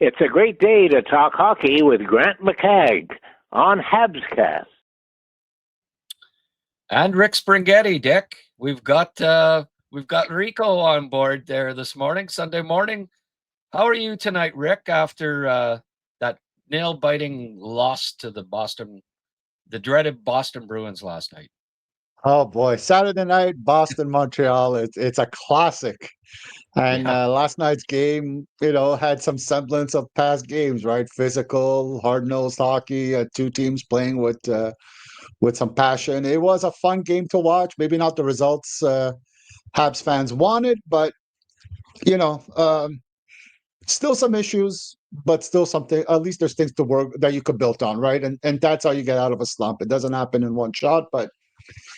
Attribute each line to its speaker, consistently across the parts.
Speaker 1: It's a great day to talk hockey with Grant McCagg on HabsCast.
Speaker 2: And Rick Springhetti, Dick. We've got Rico on board there this morning, Sunday morning. How are you tonight, Rick, after that nail-biting loss to the dreaded Boston Bruins last night?
Speaker 3: Oh boy, Saturday night, Boston, Montreal. It's a classic. And last night's game, had some semblance of past games, right? Physical, hard-nosed hockey. Two teams playing with some passion. It was a fun game to watch. Maybe not the results Habs fans wanted, but still some issues, but still something. At least there's things to work that you could build on, right? And that's how you get out of a slump. It doesn't happen in one shot, but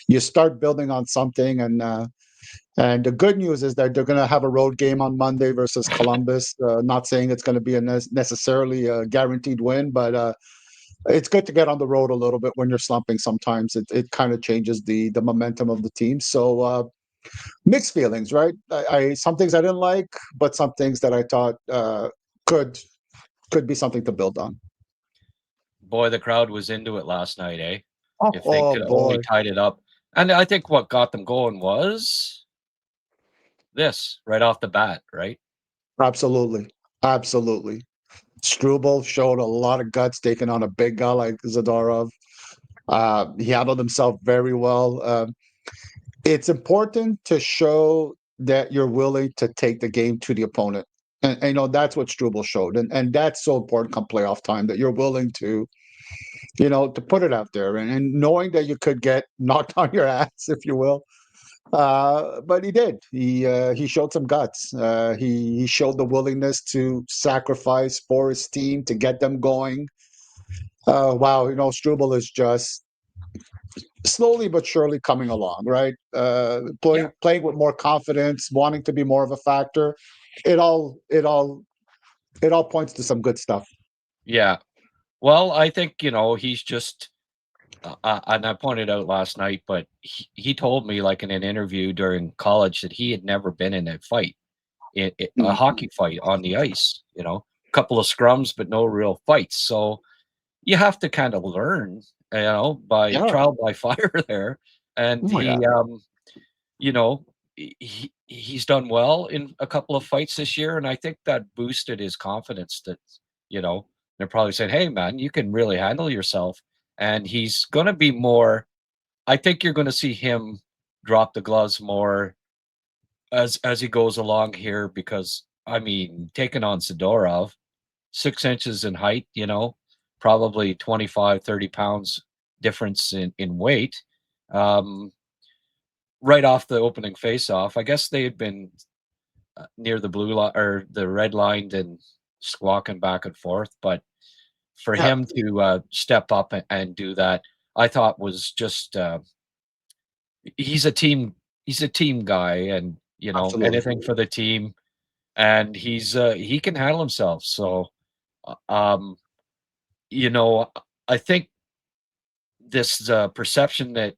Speaker 3: you start building on something. And the good news is that they're going to have a road game on Monday versus Columbus. Not saying it's going to be necessarily a guaranteed win, but it's good to get on the road a little bit when you're slumping. Sometimes it kind of changes the momentum of the team. So mixed feelings, right? I some things I didn't like, but some things that I thought could be something to build on.
Speaker 2: Boy, the crowd was into it last night, eh? If they
Speaker 3: Oh
Speaker 2: could
Speaker 3: boy.
Speaker 2: only tied it up. And I think what got them going was this right off the bat, right?
Speaker 3: Absolutely. Struble showed a lot of guts taking on a big guy like Zadorov. He handled himself very well. It's important to show that you're willing to take the game to the opponent. And that's what Struble showed. And that's so important come playoff time, that you're willing to put it out there and knowing that you could get knocked on your ass, if you will. But he did. He showed some guts. He showed the willingness to sacrifice for his team to get them going. Wow, Struble is just slowly but surely coming along, right? Playing with more confidence, wanting to be more of a factor. It all points to some good stuff.
Speaker 2: Yeah. Well, I think, he's just, and I pointed out last night, but he told me, like in an interview during college, that he had never been in a fight, a hockey fight on the ice, a couple of scrums, but no real fights. So you have to kind of learn, by trial by fire there. And he's done well in a couple of fights this year. And I think that boosted his confidence that, they're probably saying, hey, man, you can really handle yourself. And he's going to be more, I think you're going to see him drop the gloves more as he goes along here, because, taking on Zadorov, 6 inches in height, probably 25, 30 pounds difference in weight. Right off the opening face-off, I guess they had been near the blue line or the red line and squawking back and forth, but for him to step up and do that, I thought was just he's a team guy, and
Speaker 3: Absolutely.
Speaker 2: anything for the team, and he can handle himself. So I think this perception that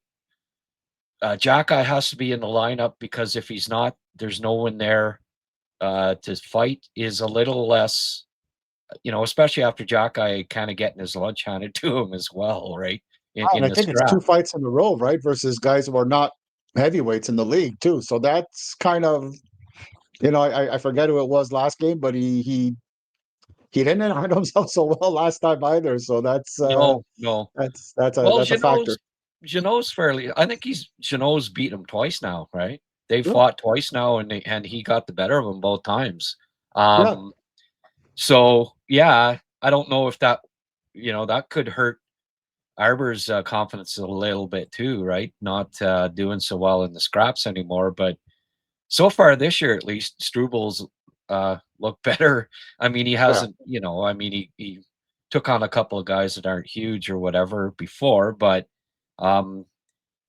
Speaker 2: Xhekaj has to be in the lineup, because if he's not, there's no one there to fight, is a little less, especially after Xhekaj kind of getting his lunch handed to him as well, right?
Speaker 3: And I think it's 2 fights in a row, right? Versus guys who are not heavyweights in the league too. So that's kind of, I forget who it was last game, but he didn't handle himself so well last time either. So that's
Speaker 2: no.
Speaker 3: That's a factor.
Speaker 2: Jeannot's fairly. I think Jeannot's beat him twice now, right? They fought twice now, and he got the better of him both times. So yeah, I don't know if that that could hurt Arbor's confidence a little bit too, right? Not doing so well in the scraps anymore, but so far this year, at least, Struble's looked better. He hasn't, he took on a couple of guys that aren't huge or whatever before, but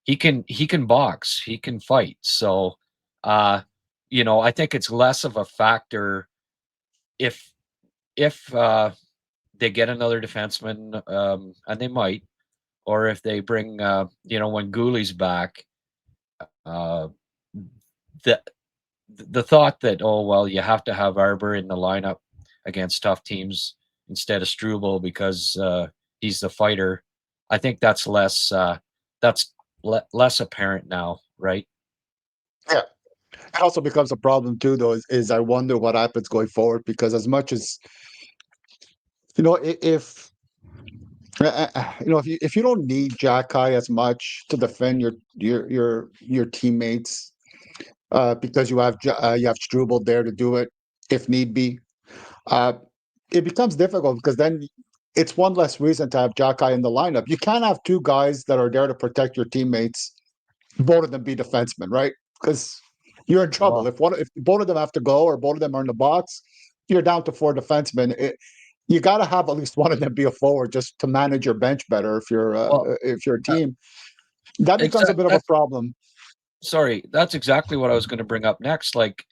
Speaker 2: he can box, he can fight. So I think it's less of a factor if they get another defenseman, and they might, or if they bring when Gooley's back, the thought that, oh well, you have to have Arbor in the lineup against tough teams instead of Struble because he's the fighter. I think that's less apparent now, right?
Speaker 3: Yeah. It also becomes a problem too, though, is I wonder what happens going forward, because as much as if if you don't need Xhekaj as much to defend your teammates, because you have Struble there to do it if need be, uh, it becomes difficult, because then it's one less reason to have Xhekaj in the lineup. You can't have two guys that are there to protect your teammates, both of them be defensemen, right? Because you're in trouble.
Speaker 2: Well,
Speaker 3: If both of them have to go, or both of them are in the box, you're down to four defensemen. You got to have at least one of them be a forward, just to manage your bench better.
Speaker 2: well,
Speaker 3: If you're a
Speaker 2: that,
Speaker 3: team, that becomes a bit of a
Speaker 2: that's
Speaker 3: problem.
Speaker 2: sorry. That's exactly what I was going to bring up next. Like,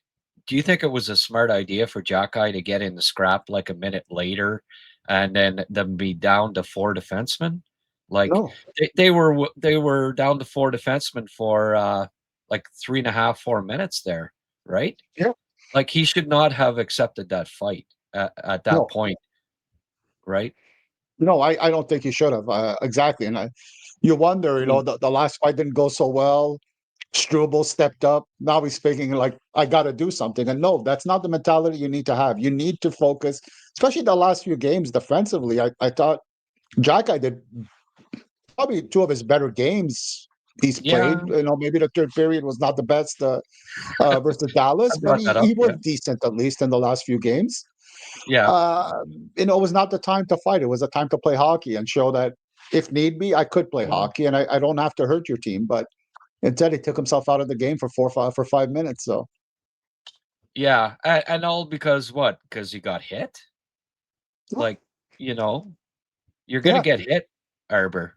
Speaker 2: do you think it was a smart idea for Xhekaj to get in the scrap like a minute later, and then them be down to four defensemen? Like
Speaker 3: No,
Speaker 2: they were down to four defensemen for like 3.5, 4 minutes there, right?
Speaker 3: yeah,
Speaker 2: Like he should not have accepted that fight at that
Speaker 3: no,
Speaker 2: point, right?
Speaker 3: no. I don't think he should have, exactly. And you wonder,
Speaker 2: I mean,
Speaker 3: the last fight didn't go so well. Struble stepped up. Now he's speaking like, I got to do something. And no, that's not the mentality you need to have. You need to focus, especially the last few games defensively. I thought Xhekaj did probably two of his better games he's played.
Speaker 2: yeah,
Speaker 3: Maybe the third period was not the best versus
Speaker 2: I
Speaker 3: Dallas, but
Speaker 2: brought that
Speaker 3: he
Speaker 2: up.
Speaker 3: was
Speaker 2: Yeah,
Speaker 3: decent, at least in the last few games.
Speaker 2: yeah.
Speaker 3: Uh, it was not the time to fight. It was a time to play hockey and show that if need be, I could play
Speaker 2: Well,
Speaker 3: hockey, and I don't have to hurt your team. But instead, he took himself out of the game for 5 minutes. So
Speaker 2: yeah, and all because what? Because you got hit. Like you know, you're gonna
Speaker 3: yeah,
Speaker 2: get hit, Arbor.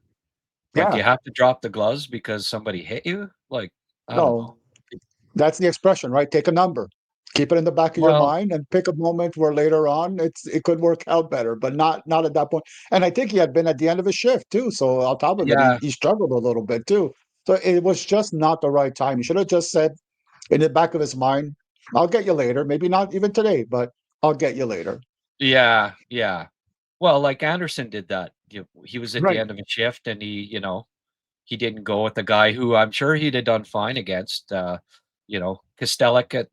Speaker 2: Like
Speaker 3: yeah,
Speaker 2: you have to drop the gloves because somebody hit you. Like I don't know.
Speaker 3: no, that's the expression, right? Take a number, keep it in the back of your
Speaker 2: Well,
Speaker 3: mind, and pick a moment where later on it could work out better, but not at that point. And I think he had been at the end of his shift too, so on top of it, he,
Speaker 2: yeah,
Speaker 3: he struggled a little bit too. So it was just not the right time. He should have just said in the back of his mind, "I'll get you later. Maybe not even today, but I'll get you later."
Speaker 2: yeah, yeah. Well, like Anderson did that. He was at the
Speaker 3: Right.
Speaker 2: end of a shift, and he didn't go with the guy who I'm sure he'd have done fine against. Kostelic.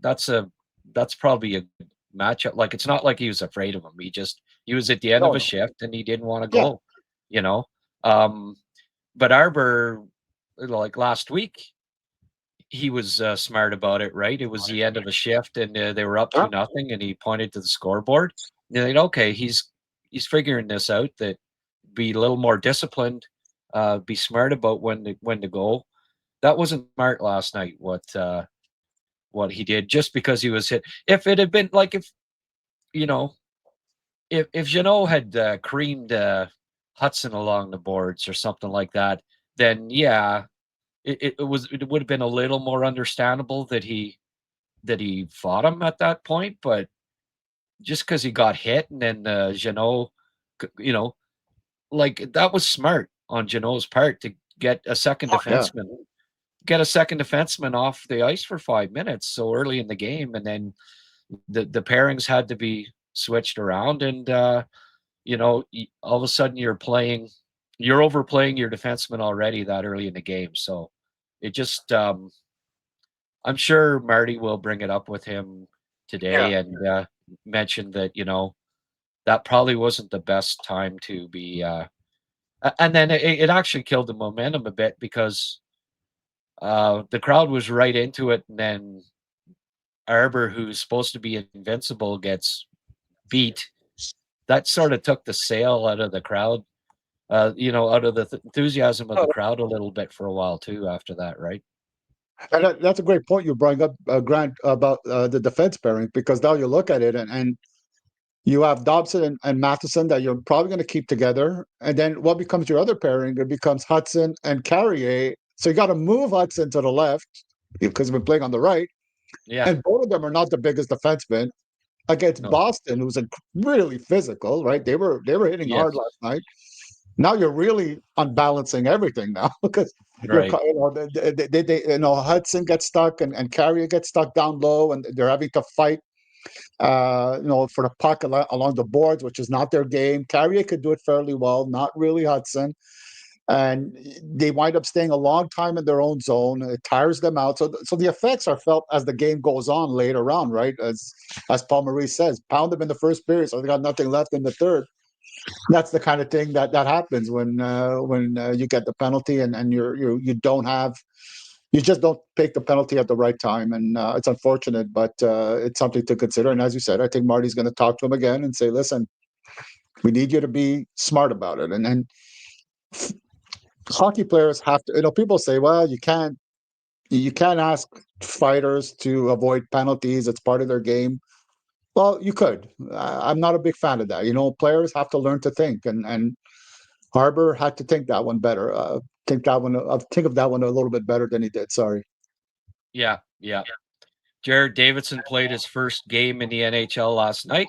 Speaker 2: That's probably a matchup. Like it's not like he was afraid of him. He was at the end
Speaker 3: No,
Speaker 2: of a
Speaker 3: no.
Speaker 2: shift, and he didn't want to
Speaker 3: Yeah.
Speaker 2: go. You know, um, but Arbor, like last week, he was smart about it, right? It was the end of a shift, and they were up
Speaker 3: Huh?
Speaker 2: 2-0, and he pointed to the scoreboard. And like, okay, he's figuring this out. That be a little more disciplined, be smart about when to go. That wasn't smart last night. What he did just because he was hit. If it had been like you know if Jeannot had creamed Hutson along the boards or something like that, then yeah, it would have been a little more understandable that he fought him at that point. But just because he got hit and then Jeannot, you know, like that was smart on Jeannot's part to
Speaker 3: Oh, yeah.
Speaker 2: get a second defenseman off the ice for 5 minutes so early in the game, and then the pairings had to be switched around, and all of a sudden you're overplaying your defenseman already that early in the game. So it just I'm sure Marty will bring it up with him
Speaker 3: Yeah.
Speaker 2: today and mention that that probably wasn't the best time to be and then it actually killed the momentum a bit because the crowd was right into it, and then Arbor, who's supposed to be invincible, gets beat. That sort of took the sail out of the crowd, out of the enthusiasm of the crowd a little bit for a while too after that, right?
Speaker 3: And that's a great point you bring up, Grant, about the defense pairing, because now you look at it, and you have Dobson and Matheson that you're probably going to keep together. And then what becomes your other pairing? It becomes Hutson and Carrier. So you got to move Hutson to the left because we've been playing on the right.
Speaker 2: Yeah.
Speaker 3: And both of them are not the biggest defensemen against
Speaker 2: No.
Speaker 3: Boston, who's really physical, right? They were hitting hard
Speaker 2: Yes.
Speaker 3: last night. Now you're really unbalancing everything now because
Speaker 2: Right.
Speaker 3: Hudson gets stuck and Carrier gets stuck down low, and they're having to fight for the puck along the boards, which is not their game. Carrier could do it fairly well, not really Hutson. And they wind up staying a long time in their own zone. It tires them out. So the effects are felt as the game goes on later on, right? As Paul Maurice says, pound them in the first period, so they got nothing left in the third. That's the kind of thing that happens when you get the penalty and you just don't take the penalty at the right time, and it's unfortunate, but it's something to consider. And as you said, I think Marty's going to talk to him again and say, "Listen, we need you to be smart about it." And hockey players have to. People say, "Well, you can't ask fighters to avoid penalties. It's part of their game." Well, you could. I'm not a big fan of that. Players have to learn to think, and Harbor had to think that one better. Think of that one a little bit better than he did. Sorry.
Speaker 2: Yeah. Jared Davidson played his first game in the NHL last night.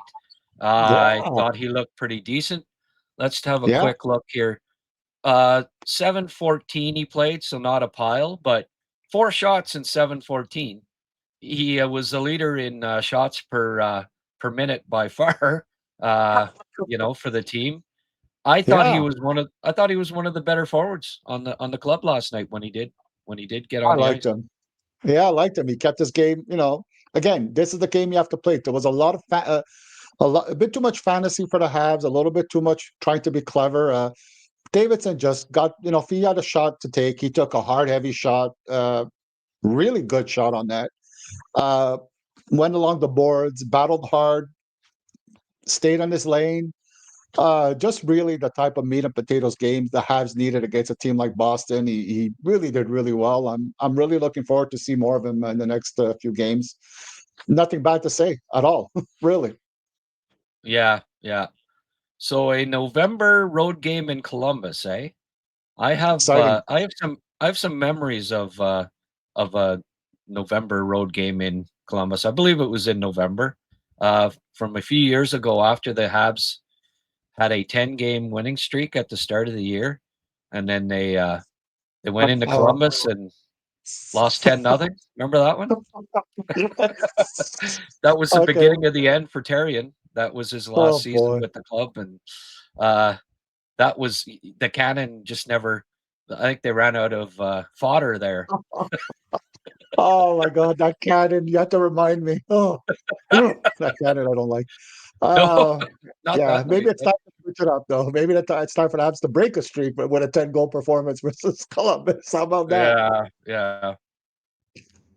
Speaker 2: I thought he looked pretty decent. Let's have a quick look here. 7:14 he played, so not a pile, but 4 shots in 7:14. He was the leader in shots per minute by far. For the team. I thought he was one of the better forwards on the club last night when he did get on the ice.
Speaker 3: I liked him. Yeah, I liked him. He kept his game. Again, this is the game you have to play. There was a lot of a bit too much fantasy for the Habs, a little bit too much trying to be clever. Davidson just got, if he had a shot to take, he took a hard, heavy shot, really good shot on that. Went along the boards, battled hard, stayed on his lane. Just really the type of meat and potatoes games the Habs needed against a team like Boston. He really did really well. I'm really looking forward to see more of him in the next few games. Nothing bad to say at all, really.
Speaker 2: Yeah. So a November road game in Columbus, eh? I have some memories of a November road game in Columbus. I believe it was in November, from a few years ago after the Habs had a 10-game winning streak at the start of the year, and then they went into Columbus and lost 10-0. Remember that one? That was the beginning of the end for Terrian. That was his last season with the club, and that was the cannon. Just never. I think they ran out of fodder there.
Speaker 3: Oh my God, that cannon! You have to remind me. Oh, that cannon I don't like. Maybe it's time to switch it up, though. Maybe it's time for the Habs to break a streak with a 10-goal performance versus Columbus. How about that?
Speaker 2: Yeah.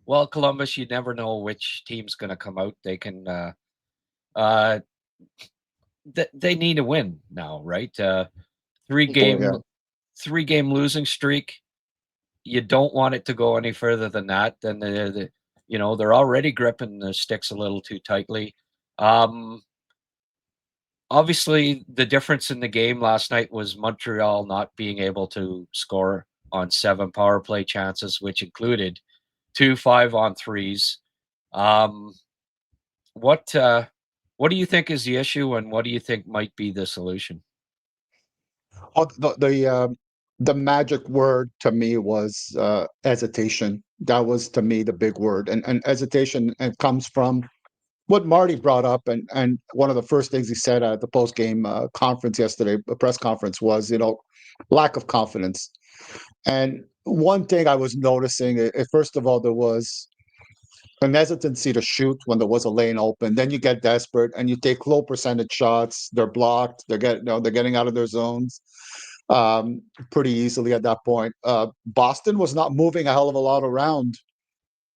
Speaker 2: Well, Columbus, you never know which team's going to come out. They can. They need a win now, right? 3-game losing streak. You don't want it to go any further than that. Then they're already gripping the sticks a little too tightly. Obviously, the difference in the game last night was Montreal not being able to score on 7 power play chances, which included 2 5-on-3s. What do you think is the issue, and what do you think might be the solution?
Speaker 3: The magic word to me was hesitation. That was, to me, the big word. And hesitation comes from what Marty brought up, and one of the first things he said at the post-game conference yesterday, press conference, was, lack of confidence. And one thing I was noticing, first of all, there was an hesitancy to shoot when there was a lane open. Then you get desperate and you take low percentage shots. They're blocked. They're getting out of their zones pretty easily at that point. Boston was not moving a hell of a lot around,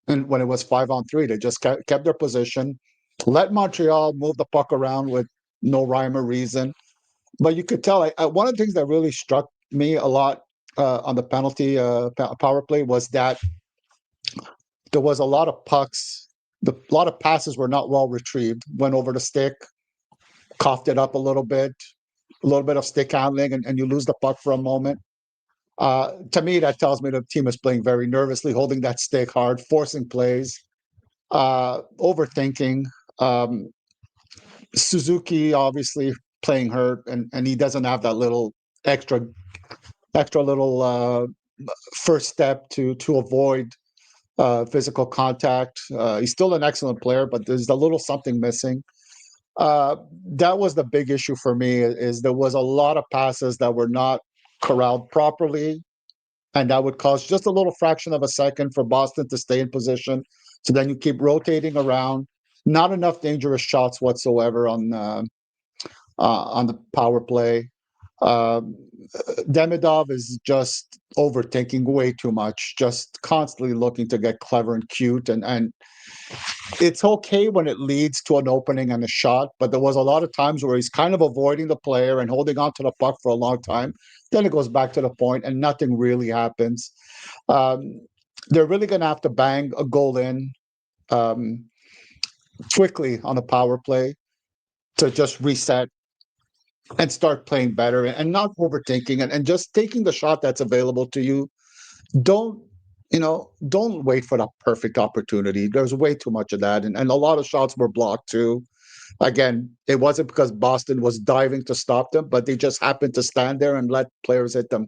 Speaker 3: and when it was 5-on-3, they just kept their position, let Montreal move the puck around with no rhyme or reason. But you could tell, one of the things that really struck me a lot on the penalty power play was that there was a lot of pucks. A lot of passes were not well retrieved, went over the stick, coughed it up a little bit of stick handling, and you lose the puck for a moment. To me, that tells me the team is playing very nervously, holding that stick hard, forcing plays, overthinking. Suzuki obviously playing hurt, and he doesn't have that little extra little first step to avoid physical contact. He's still an excellent player, but there's a little something missing. That was the big issue for me. Is there was a lot of passes that were not corralled properly, and that would cause just a little fraction of a second for Boston to stay in position. So then you keep rotating around. Not enough dangerous shots whatsoever on the power play. Um, Demidov is just overthinking way too much, just constantly looking to get clever and cute. And it's okay when it leads to an opening and a shot, but there was a lot of times where he's kind of avoiding the player and holding on to the puck for a long time. Then it goes back to the point and nothing really happens. Um, they're really going to have to bang a goal in um, quickly on a power play to just reset and start playing better and not overthinking and just taking the shot that's available to you. Don't don't wait for the perfect opportunity. There's way too much of that. And a lot of shots were blocked too. Again, it wasn't because Boston was diving to stop them, but they just happened to stand there and let players hit them.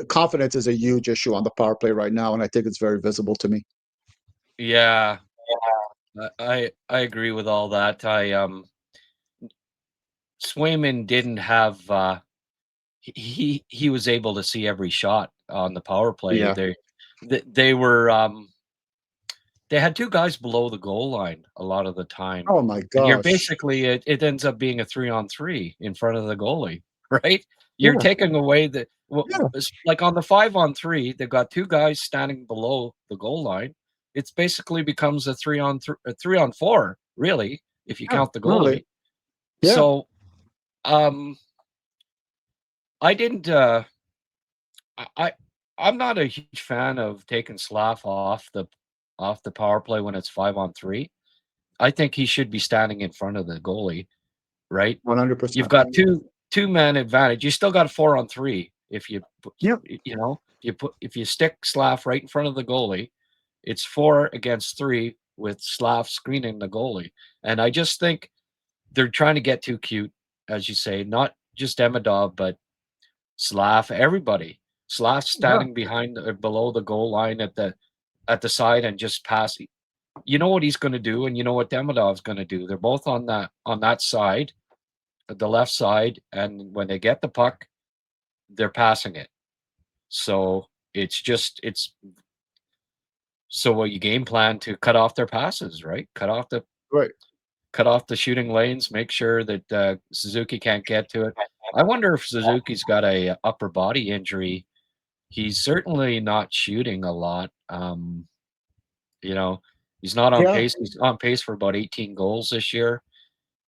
Speaker 3: Confidence is a huge issue on the power play right now, and I think it's very visible to me.
Speaker 2: Yeah, I agree with all that. Swayman didn't have he was able to see every shot on the power play.
Speaker 3: Yeah.
Speaker 2: They were they had two guys below the goal line a lot of the time.
Speaker 3: Oh my
Speaker 2: And you're
Speaker 3: gosh.
Speaker 2: basically it ends up being a 3-on-3 in front of the goalie, right? You're
Speaker 3: Yeah.
Speaker 2: taking away the
Speaker 3: Yeah.
Speaker 2: like on the 5-on-3, they've got two guys standing below the goal line. It's basically becomes a 3-on-4, really, if you
Speaker 3: Yeah,
Speaker 2: count the goalie.
Speaker 3: really. Yeah.
Speaker 2: So I didn't I'm not a huge fan of taking Slav off the power play when it's 5-on-3. I think he should be standing in front of the goalie, right?
Speaker 3: 100%.
Speaker 2: You've got two-man advantage. You still got 4-on-3 if you
Speaker 3: Yep.
Speaker 2: if you stick Slav right in front of the goalie, it's 4 against 3 with Slav screening the goalie. And I just think they're trying to get too cute, as you say, not just Demidov, but Slav, everybody. Slav standing behind below the goal line at the side and just passing. You know what he's going to do, and you know what Demidov's going to do. They're both on that side, the left side, and when they get the puck, they're passing it. So so you game plan to cut off their passes, right? Cut off the shooting lanes. Make sure that Suzuki can't get to it. I wonder if Suzuki's got a upper body injury. He's certainly not shooting a lot. He's not on pace. He's on pace for about 18 goals this year,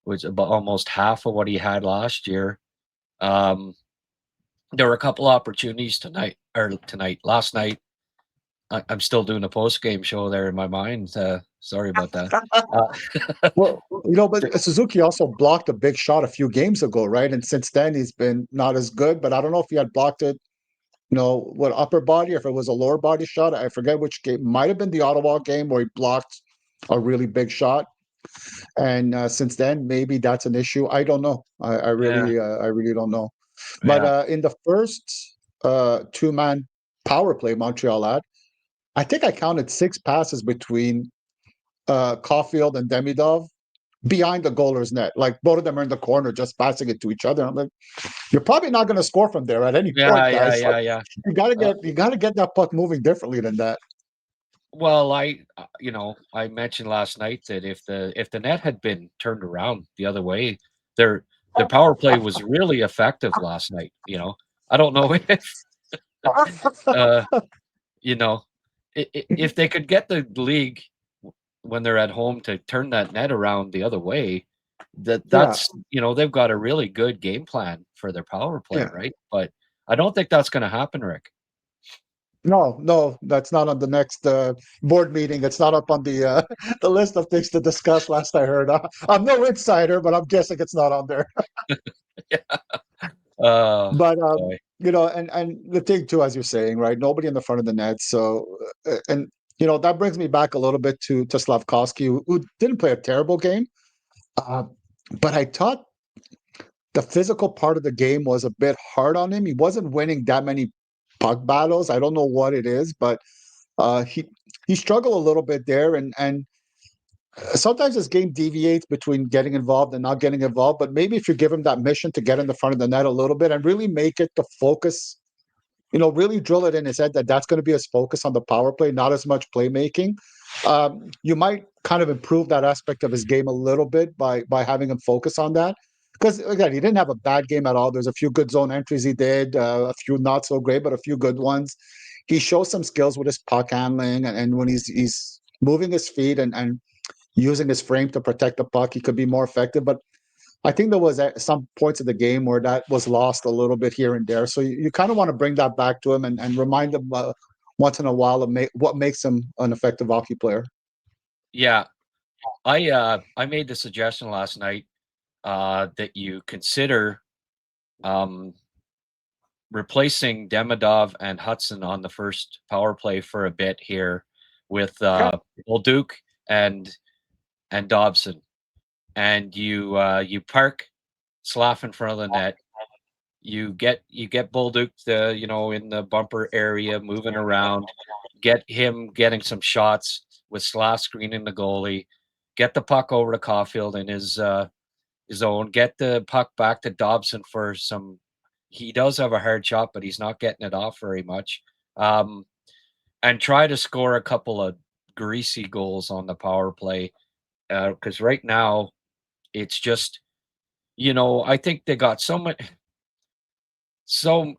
Speaker 2: which is about almost half of what he had last year. There were a couple opportunities last night. I'm still doing a post-game show there in my mind. Sorry about that.
Speaker 3: Well, but Suzuki also blocked a big shot a few games ago, right? And since then, he's been not as good. But I don't know if he had blocked it, what upper body, if it was a lower body shot. I forget which game. Might have been the Ottawa game where he blocked a really big shot. And since then, maybe that's an issue. I don't know. I really don't know. But in the first two-man power play Montreal had, I think I counted 6 passes between Caulfield and Demidov behind the goaler's net. Like both of them are in the corner, just passing it to each other. I'm like, you're probably not going to score from there at any point, guys.
Speaker 2: Yeah.
Speaker 3: You got to get that puck moving differently than that.
Speaker 2: Well, I mentioned last night that if the net had been turned around the other way, their power play was really effective last night. I don't know if they could get the league when they're at home to turn that net around the other way, that's they've got a really good game plan for their power play, right? But I don't think that's going to happen, Rick.
Speaker 3: No, that's not on the next board meeting. It's not up on the the list of things to discuss. Last I heard, I'm no insider, but I'm guessing it's not on there. But and the thing too, as you're saying, right? Nobody in the front of the net. So, and that brings me back a little bit to Slavkovsky, who didn't play a terrible game, but I thought the physical part of the game was a bit hard on him. He wasn't winning that many puck battles. I don't know what it is, but He struggled a little bit there, and sometimes his game deviates between getting involved and not getting involved. But maybe if you give him that mission to get in the front of the net a little bit and really make it the focus, really drill it in his head that that's going to be his focus on the power play, not as much playmaking. You might kind of improve that aspect of his game a little bit by having him focus on that. Because again, he didn't have a bad game at all. There's a few good zone entries he did, a few not so great, but a few good ones. He shows some skills with his puck handling, and when he's moving his feet and using his frame to protect the puck, he could be more effective. But I think there was at some points of the game where that was lost a little bit here and there. So you kind of want to bring that back to him and remind him once in a while of what makes him an effective hockey player.
Speaker 2: Yeah, I made the suggestion last night that you consider replacing Demidov and Hutson on the first power play for a bit here with Bolduc and Dobson, and you park Slav in front of the net. You get Bolduc in the bumper area, moving around, get him getting some shots with Slav screening the goalie, get the puck over to Caulfield in his own, get the puck back to Dobson for some. He does have a hard shot, but he's not getting it off very much. And try to score a couple of greasy goals on the power play. Because right now, it's just, I think they got so much. So,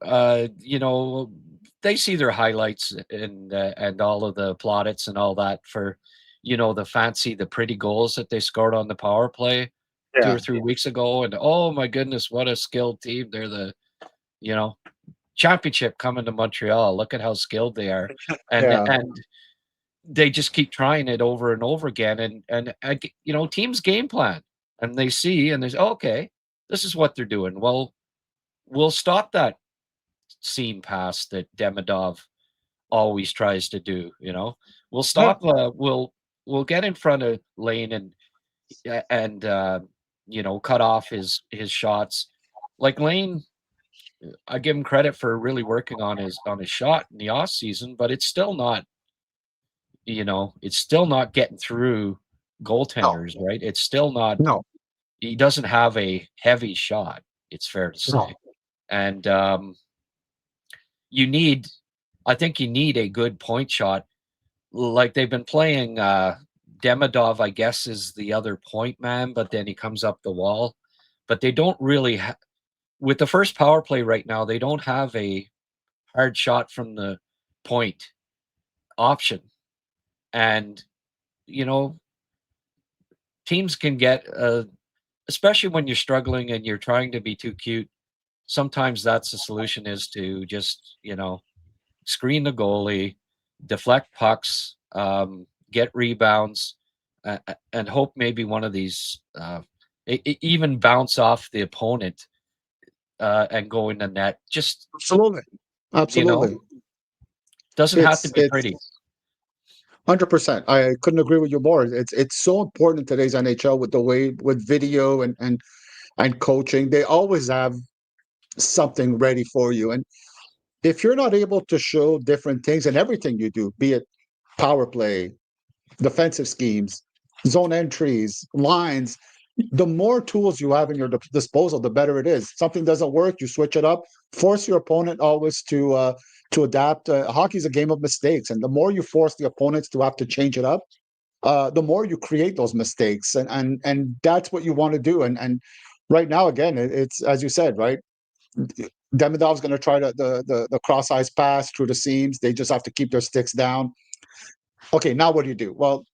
Speaker 2: they see their highlights and all of the plaudits and all that for, the pretty goals that they scored on the power play 2 or 3 weeks ago. And oh my goodness, what a skilled team. They're the, championship coming to Montreal. Look at how skilled they are. And they just keep trying it over and over again. And teams game plan and they see, and they say, okay, this is what they're doing. Well, we'll stop that seam pass that Demidov always tries to do. We'll stop. We'll get in front of Lane and cut off his shots. Like Lane, I give him credit for really working on his shot in the off season, but it's still not. It's still not getting through goaltenders, right? It's still not.
Speaker 3: No,
Speaker 2: he doesn't have a heavy shot. It's fair to say.
Speaker 3: No.
Speaker 2: And I think you need a good point shot. Like they've been playing Demidov, I guess, is the other point man, but then he comes up the wall. But they don't really with the first power play right now, they don't have a hard shot from the point option. And teams can get especially when you're struggling and you're trying to be too cute. Sometimes that's the solution, is to just, screen the goalie, deflect pucks, get rebounds, and hope maybe one of these even bounce off the opponent and go in the net. Just
Speaker 3: absolutely.
Speaker 2: Doesn't have to be pretty.
Speaker 3: 100%. I couldn't agree with you more. It's so important in today's NHL with video and coaching. They always have something ready for you. And if you're not able to show different things in everything you do, be it power play, defensive schemes, zone entries, lines, the more tools you have in your disposal, the better it is. Something doesn't work, you switch it up. Force your opponent always to adapt. Hockey is a game of mistakes, and the more you force the opponents to have to change it up, the more you create those mistakes, and that's what you want to do. And right now, again, it's as you said, right? Demidov's going to try the cross ice pass through the seams. They just have to keep their sticks down. Okay, now what do you do? Well,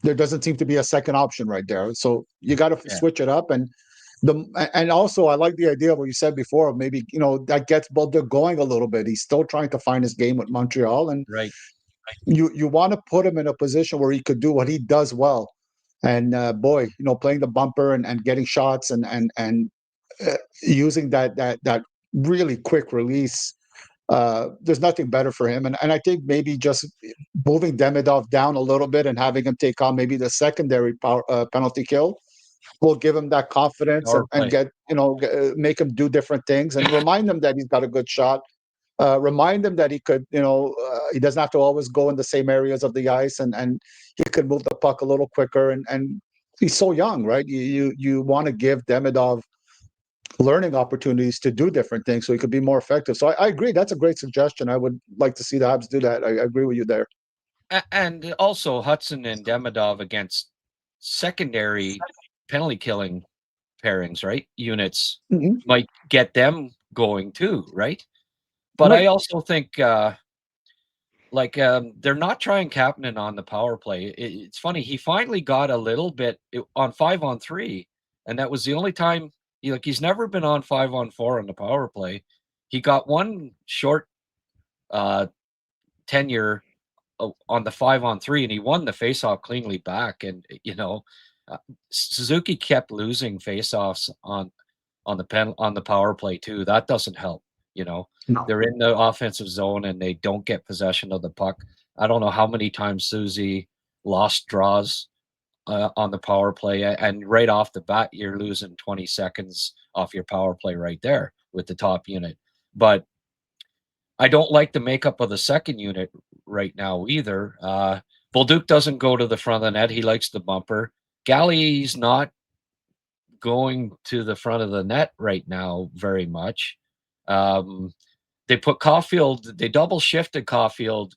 Speaker 3: there doesn't seem to be a second option right there. So you got to switch it up. And also I like the idea of what you said before. Maybe that gets Bolduc going a little bit. He's still trying to find his game with Montreal, and
Speaker 2: right.
Speaker 3: You want to put him in a position where he could do what he does well. And playing the bumper and getting shots and using that really quick release. There's nothing better for him. And I think maybe just moving Demidov down a little bit and having him take on maybe the secondary penalty kill will give him that confidence and get, make him do different things and remind him that he's got a good shot. Remind him that he could, He doesn't have to always go in the same areas of the ice, and he could move the puck a little quicker. And he's so young, right? You want to give Demidov learning opportunities to do different things so he could be more effective. So I agree. That's a great suggestion. I would like to see the Habs do that. I agree with you there.
Speaker 2: And also Hutson and Demidov against secondary penalty killing pairings, right? Units might get them going too, right? But I also think they're not trying Kapanen on the power play. It's funny. He finally got a little bit on 5-on-3, and that was the only time he's never been on 5-on-4 on the power play. He got one short tenure on the 5-on-3, and he won the faceoff cleanly back. And Suzuki kept losing faceoffs on the power play too. That doesn't help. No. They're in the offensive zone and they don't get possession of the puck. I don't know how many times Susie lost draws on the power play, and right off the bat you're losing 20 seconds off your power play right there with the top unit. But I don't like the makeup of the second unit right now either. Bolduc doesn't go to the front of the net. He likes the bumper. Galley's not going to the front of the net right now very much. They put Caulfield, they double shifted Caulfield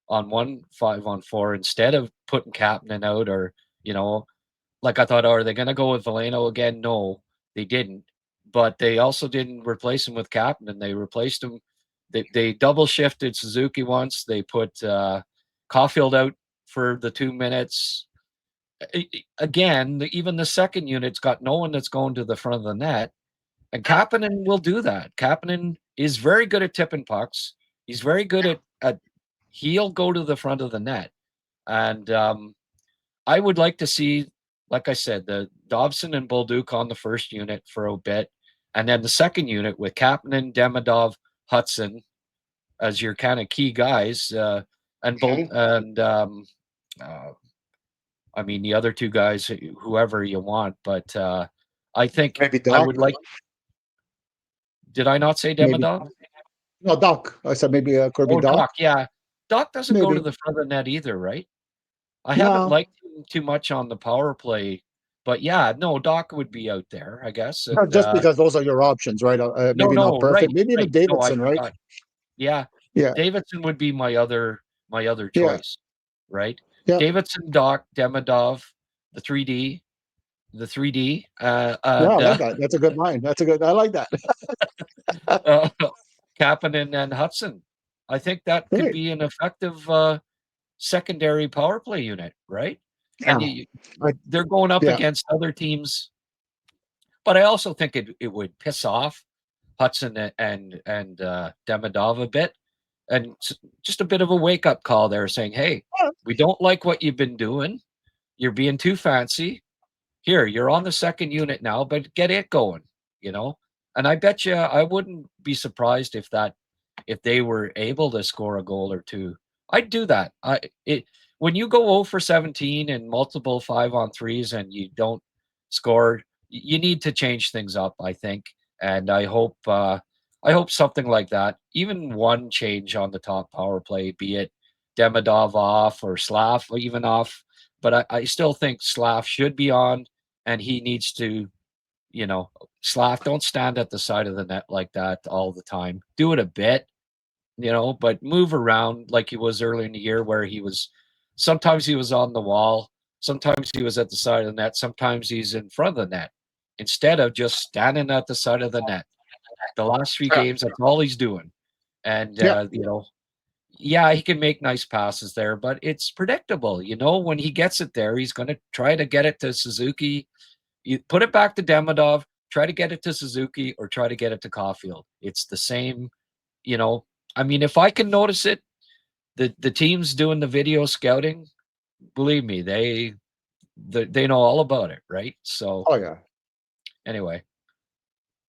Speaker 2: on 5-on-4 instead of putting Kapanen out, or, I thought, are they going to go with Veleno again? No, they didn't. But they also didn't replace him with Kapanen. They replaced him. They double shifted Suzuki once. They put Caulfield out for the 2 minutes. Again, even the second unit's got no one that's going to the front of the net. And Kapanen will do that. Kapanen is very good at tipping pucks. He's very good at he'll go to the front of the net. And I would like to see, like I said, the Dobson and Bolduc on the first unit for a bit. And then the second unit with Kapanen, Demidov, Hutson as your kind of key guys. The other two guys, whoever you want. But I think
Speaker 3: maybe
Speaker 2: I would like. Did I not say Demidov?
Speaker 3: No, Dach. I said maybe Kirby Dach.
Speaker 2: Dach, yeah. Dach doesn't go to the front of the net either, right? I haven't liked him too much on the power play, but yeah, no, Dach would be out there, I guess. And,
Speaker 3: just because those are your options, right? Maybe not perfect.
Speaker 2: Right,
Speaker 3: maybe even Davidson,
Speaker 2: no,
Speaker 3: right?
Speaker 2: Yeah. Davidson would be my other choice, right?
Speaker 3: Yeah.
Speaker 2: Davidson, Dach, Demidov, the 3D.
Speaker 3: I like that. That's a good line. I like that.
Speaker 2: Kapanen and Hutson. I think that could be an effective secondary power play unit, right?
Speaker 3: Yeah.
Speaker 2: And they're going up against other teams. But I also think it would piss off Hutson and Demidov a bit. And just a bit of a wake-up call there saying, hey, we don't like what you've been doing. You're being too fancy. Here, you're on the second unit now, but get it going, And I bet you I wouldn't be surprised if they were able to score a goal or two. I'd do that. When you go 0 for 17 and multiple 5-on-3s and you don't score, you need to change things up, I think. And I hope something like that, even one change on the top power play, be it Demidov off or Slav even off. But I still think Slav should be on, and he needs to, Slav, don't stand at the side of the net like that all the time. Do it a bit, but move around like he was early in the year, where sometimes he was on the wall, sometimes he was at the side of the net, sometimes he's in front of the net, instead of just standing at the side of the net. The last 3 games, that's all he's doing. And, he can make nice passes there, but it's predictable. When he gets it there, he's going to try to get it to Suzuki. You put it back to Demidov, try to get it to Suzuki, or try to get it to Caulfield. It's the same, if I can notice it, the teams doing the video scouting, believe me, they know all about it, right? So, anyway,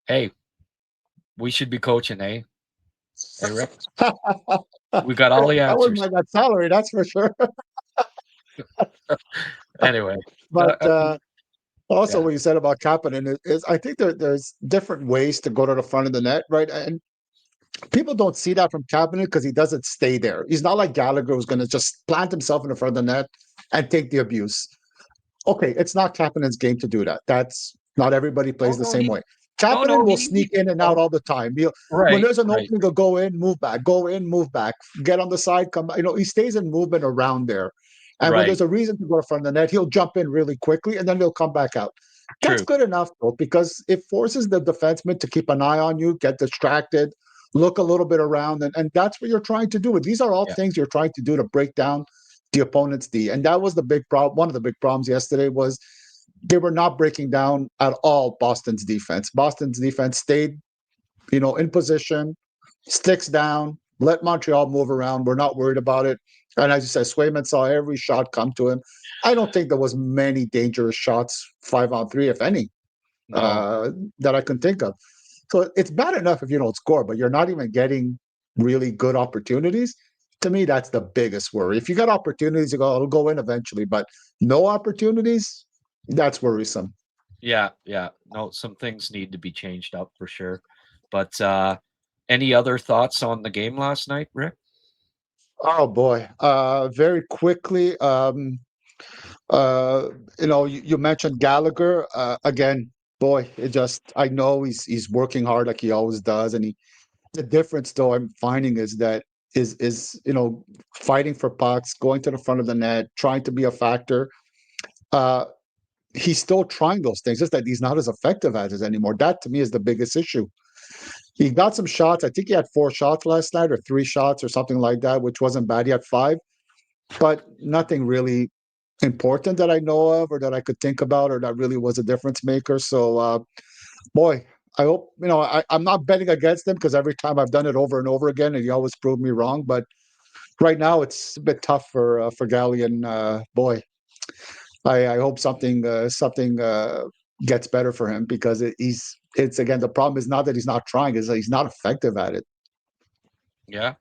Speaker 2: hey, we should be coaching, eh? Hey, Rick? We got all the answers.
Speaker 3: I wouldn't like that salary, that's for sure.
Speaker 2: Anyway.
Speaker 3: But what you said about Kapanen is I think there's different ways to go to the front of the net, right? And People don't see that from Kapanen because he doesn't stay there. He's not like Gallagher who's going to just plant himself in the front of the net and take the abuse. Okay, it's not Kapanen's game to do that. That's not everybody plays the same way. Kapanen will sneak in and out all the time. When there's an opening, he'll go in, move back, go in, move back, get on the side, come. He stays in movement around there. And when there's a reason to go in front of the net, he'll jump in really quickly and then he'll come back out. That's good enough, though, because it forces the defenseman to keep an eye on you, get distracted, look a little bit around, and that's what you're trying to do. These are all things you're trying to do to break down the opponent's D. And that was the big problem. One of the big problems yesterday was they were not breaking down at all Boston's defense. Boston's defense stayed, in position, sticks down, let Montreal move around. We're not worried about it. And as you said, Swayman saw every shot come to him. I don't think there was many dangerous shots 5-on-3, if any, that I can think of. So it's bad enough if you don't score, but you're not even getting really good opportunities. To me, that's the biggest worry. If you got opportunities, it'll go in eventually, but no opportunities, that's worrisome.
Speaker 2: Yeah. No, some things need to be changed up for sure. But any other thoughts on the game last night, Rick?
Speaker 3: Oh boy. Very quickly, you mentioned Gallagher. Again, boy, I know he's working hard like he always does. And the difference though I'm finding is that is fighting for pucks, going to the front of the net, trying to be a factor. He's still trying those things, just that he's not as effective as it anymore. That to me is the biggest issue. He got some shots. I think he had 4 shots last night or 3 shots or something like that, which wasn't bad. He had 5, but nothing really important that I know of or that I could think about or that really was a difference maker. So, boy, I hope, I'm not betting against him because every time I've done it over and over again and he always proved me wrong. But right now it's a bit tough for Gally, and boy, I hope something gets better for him because it's again, the problem is not that he's not trying, is that he's not effective at it.
Speaker 2: Yeah.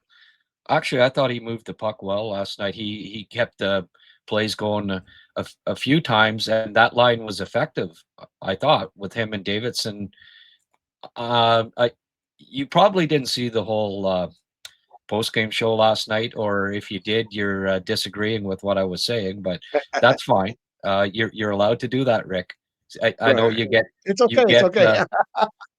Speaker 2: Actually, I thought he moved the puck well last night. He kept the plays going a few times, and that line was effective, I thought, with him and Davidson. You probably didn't see the whole post-game show last night, or if you did, you're disagreeing with what I was saying, but that's fine. You're allowed to do that, Rick. I know you get.
Speaker 3: It's okay. It's okay.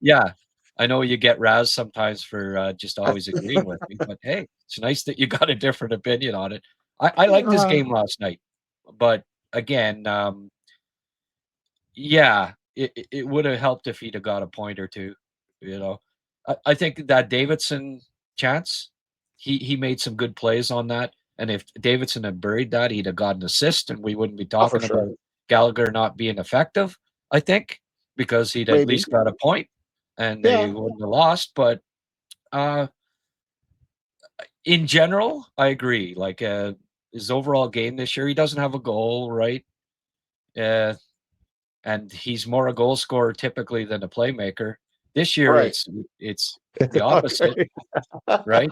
Speaker 2: Yeah, I know you get razzed sometimes for just always agreeing with me, but hey, it's nice that you got a different opinion on it. I liked this game last night, but again, it would have helped if he'd have got a point or two. I think that Davidson chance, he made some good plays on that, and if Davidson had buried that, he'd have got an assist, and we wouldn't be talking about Gallagher not being effective. I think because he'd at least got a point, and they wouldn't have lost. But in general, I agree. Like his overall game this year, he doesn't have a goal, right? And he's more a goal scorer typically than a playmaker. This year, it's the opposite, right?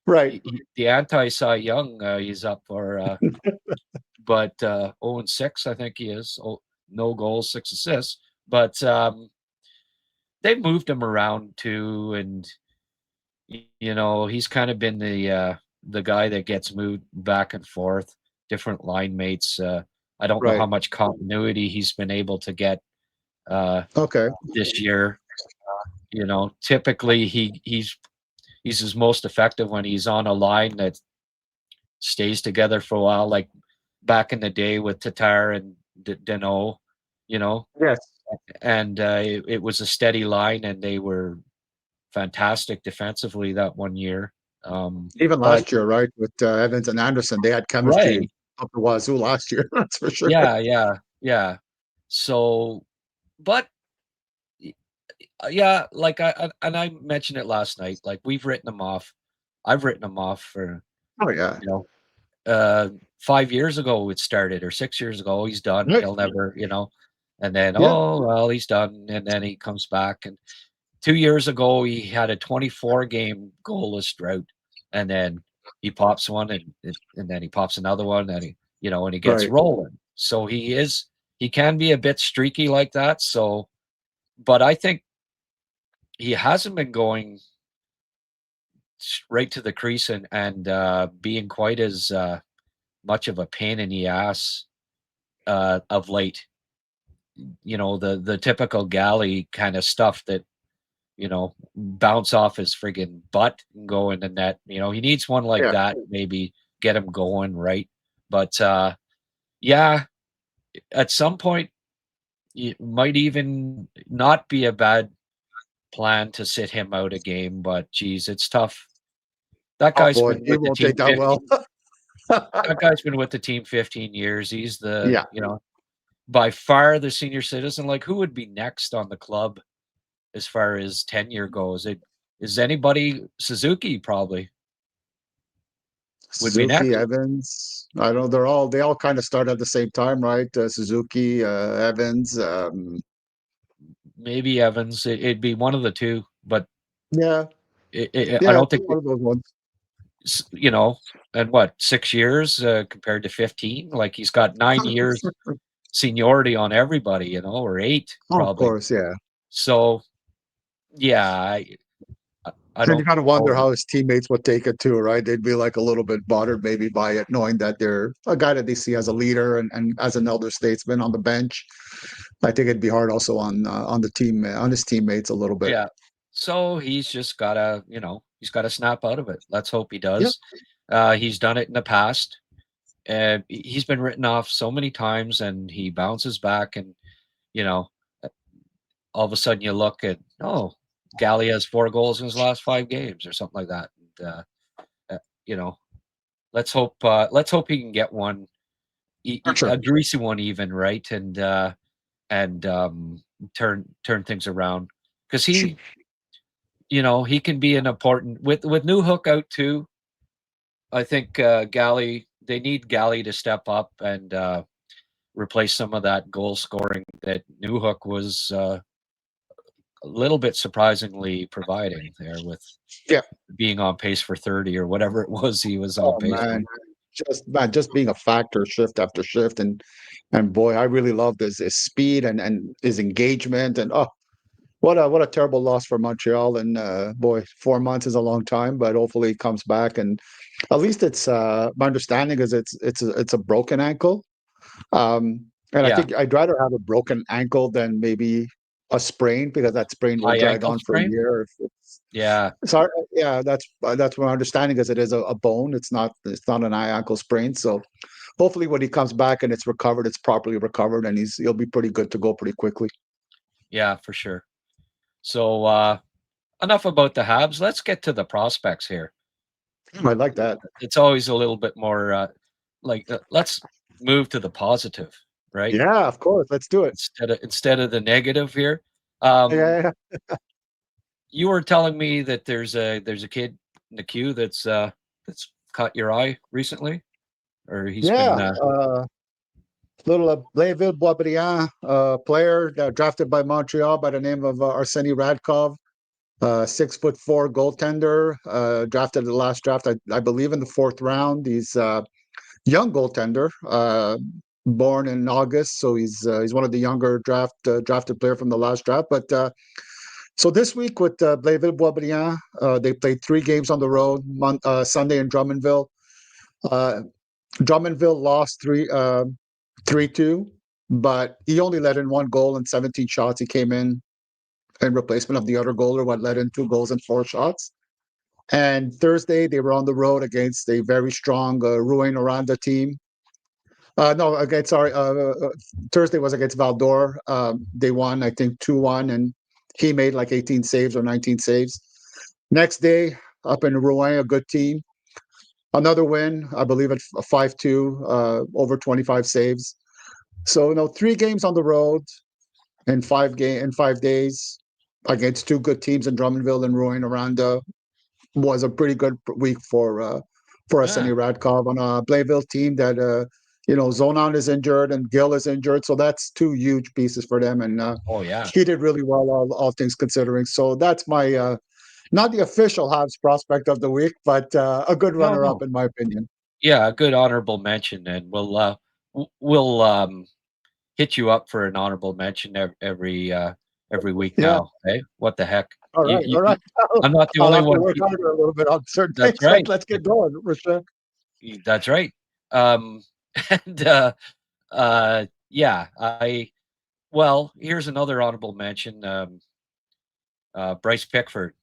Speaker 3: Right.
Speaker 2: The anti-Cy Young he's up for, but 0-6, I think he is. No goals, 6 assists. But they've moved him around too, and he's kind of been the guy that gets moved back and forth, different line mates. I don't know how much continuity he's been able to get this year. Typically he's his most effective when he's on a line that stays together for a while, like back in the day with Tatar and Deneau,
Speaker 3: Yes.
Speaker 2: And it was a steady line, and they were fantastic defensively that one year.
Speaker 3: Even last year, right, with Evans and Anderson, they had chemistry up the wazoo last year. That's for sure.
Speaker 2: Yeah. So, but yeah, like I mentioned it last night. Like we've written him off. I've written him off for 5 years ago it started, or 6 years ago. He's done. He'll never, and then he's done, and then he comes back. And 2 years ago he had a 24-game goalless drought, and then he pops one, and then he pops another one, and he gets rolling. So he can be a bit streaky like that. So, but I think he hasn't been going right to the crease and being quite as much of a pain in the ass of late. The typical galley kind of stuff that bounce off his friggin' butt and go in the net. He needs one like that, maybe get him going, right? But yeah, at some point, it might even not be a bad plan to sit him out a game. But geez, it's tough. That guy's been
Speaker 3: He
Speaker 2: with the
Speaker 3: won't
Speaker 2: team
Speaker 3: take that well.
Speaker 2: that guy's been with the team 15 years. He's
Speaker 3: Yeah.
Speaker 2: by far the senior citizen. Like, who would be next on the club as far as tenure goes? Is anybody? Suzuki probably would be
Speaker 3: Suzuki,
Speaker 2: next.
Speaker 3: Evans. I don't know. They all kind of start at the same time, right? Suzuki, Evans.
Speaker 2: Maybe Evans. It'd be one of the two, but
Speaker 3: Yeah.
Speaker 2: I don't think
Speaker 3: one of those ones.
Speaker 2: And what, 6 years compared to 15? Like, he's got 9 years seniority on everybody, or 8 probably.
Speaker 3: Of course, yeah.
Speaker 2: So, yeah, I
Speaker 3: And
Speaker 2: don't
Speaker 3: you kind of wonder
Speaker 2: know.
Speaker 3: how his teammates would take it too, right? They'd be like a little bit bothered maybe by it, knowing that they're a guy that they see as a leader and as an elder statesman on the bench. I think it'd be hard also on the team, on his teammates a little bit.
Speaker 2: Yeah. So he's just gotta, he's gotta snap out of it. Let's hope he
Speaker 3: Yep.
Speaker 2: does. He's done it in the past. He's been written off so many times, and he bounces back, and all of a sudden you look at, Galley has 4 goals in his last 5 games or something like that. And, let's hope he can get one,
Speaker 3: Sure.
Speaker 2: a greasy one even, right? And turn things around, because he can be an important, with New Hook out too. I think Galley, they need Galley to step up and replace some of that goal scoring that New Hook was a little bit surprisingly providing there, with being on pace for 30 or whatever it was he was on pace for.
Speaker 3: Just being a factor shift after shift, and boy, I really loved his speed and his engagement, and what a terrible loss for Montreal. And boy, 4 months is a long time, but hopefully he comes back. And at least it's my understanding is it's a broken ankle. And I think I'd rather have a broken ankle than maybe a sprain, because that sprain will
Speaker 2: High
Speaker 3: drag
Speaker 2: ankle
Speaker 3: on for a
Speaker 2: sprain?
Speaker 3: year. So that's my understanding, is it is a bone. It's not an high ankle sprain. So hopefully when he comes back and it's recovered, it's properly recovered, and he'll be pretty good to go pretty quickly.
Speaker 2: Yeah, for sure. So enough about the Habs. Let's get to the prospects here.
Speaker 3: I like that.
Speaker 2: It's always a little bit more let's move to the positive, right?
Speaker 3: Yeah, of course. Let's do it.
Speaker 2: Instead of the negative here.
Speaker 3: Yeah.
Speaker 2: You were telling me that there's a kid in the queue that's caught your eye recently, or he's been
Speaker 3: little Blainville-Boisbriand player drafted by Montreal by the name of Arseny Radkov, 6'4" goaltender, drafted in the last draft, I believe in the 4th round. He's a young goaltender, born in August, so he's one of the younger drafted player from the last draft. But so this week with Blainville-Boisbriand, they played 3 games on the road, Sunday in Drummondville. Drummondville lost 3-2, but he only let in 1 goal and 17 shots. He came in replacement of the other goaler, what let in 2 goals and 4 shots. And Thursday, they were on the road against a very strong Rouyn-Noranda team. Thursday was against Val-d'Or. They won, I think, 2-1, and he made like 18 saves or 19 saves. Next day, up in Rouyn, a good team. Another win, I believe it's a 5-2, over 25 saves. So, 3 games on the road in 5 days against 2 good teams in Drummondville and Rouyn-Noranda was a pretty good week for Arseny Radkov on a Blainville team that Zonan is injured and Gill is injured, so that's 2 huge pieces for them. And he did really well, all things considering. So that's my not the official Habs prospect of the week, but a good runner-up in my opinion.
Speaker 2: Yeah, a good honorable mention, and we'll hit you up for an honorable mention every every week
Speaker 3: Yeah.
Speaker 2: now. Hey, what the heck?
Speaker 3: All right, all right.
Speaker 2: I'm not the
Speaker 3: I'll
Speaker 2: only
Speaker 3: have to
Speaker 2: one.
Speaker 3: work harder a little bit on certain
Speaker 2: That's
Speaker 3: things.
Speaker 2: right.
Speaker 3: Let's get going, Rashawn.
Speaker 2: That's right. And yeah, well, here's another honorable mention. Bryce Pickford,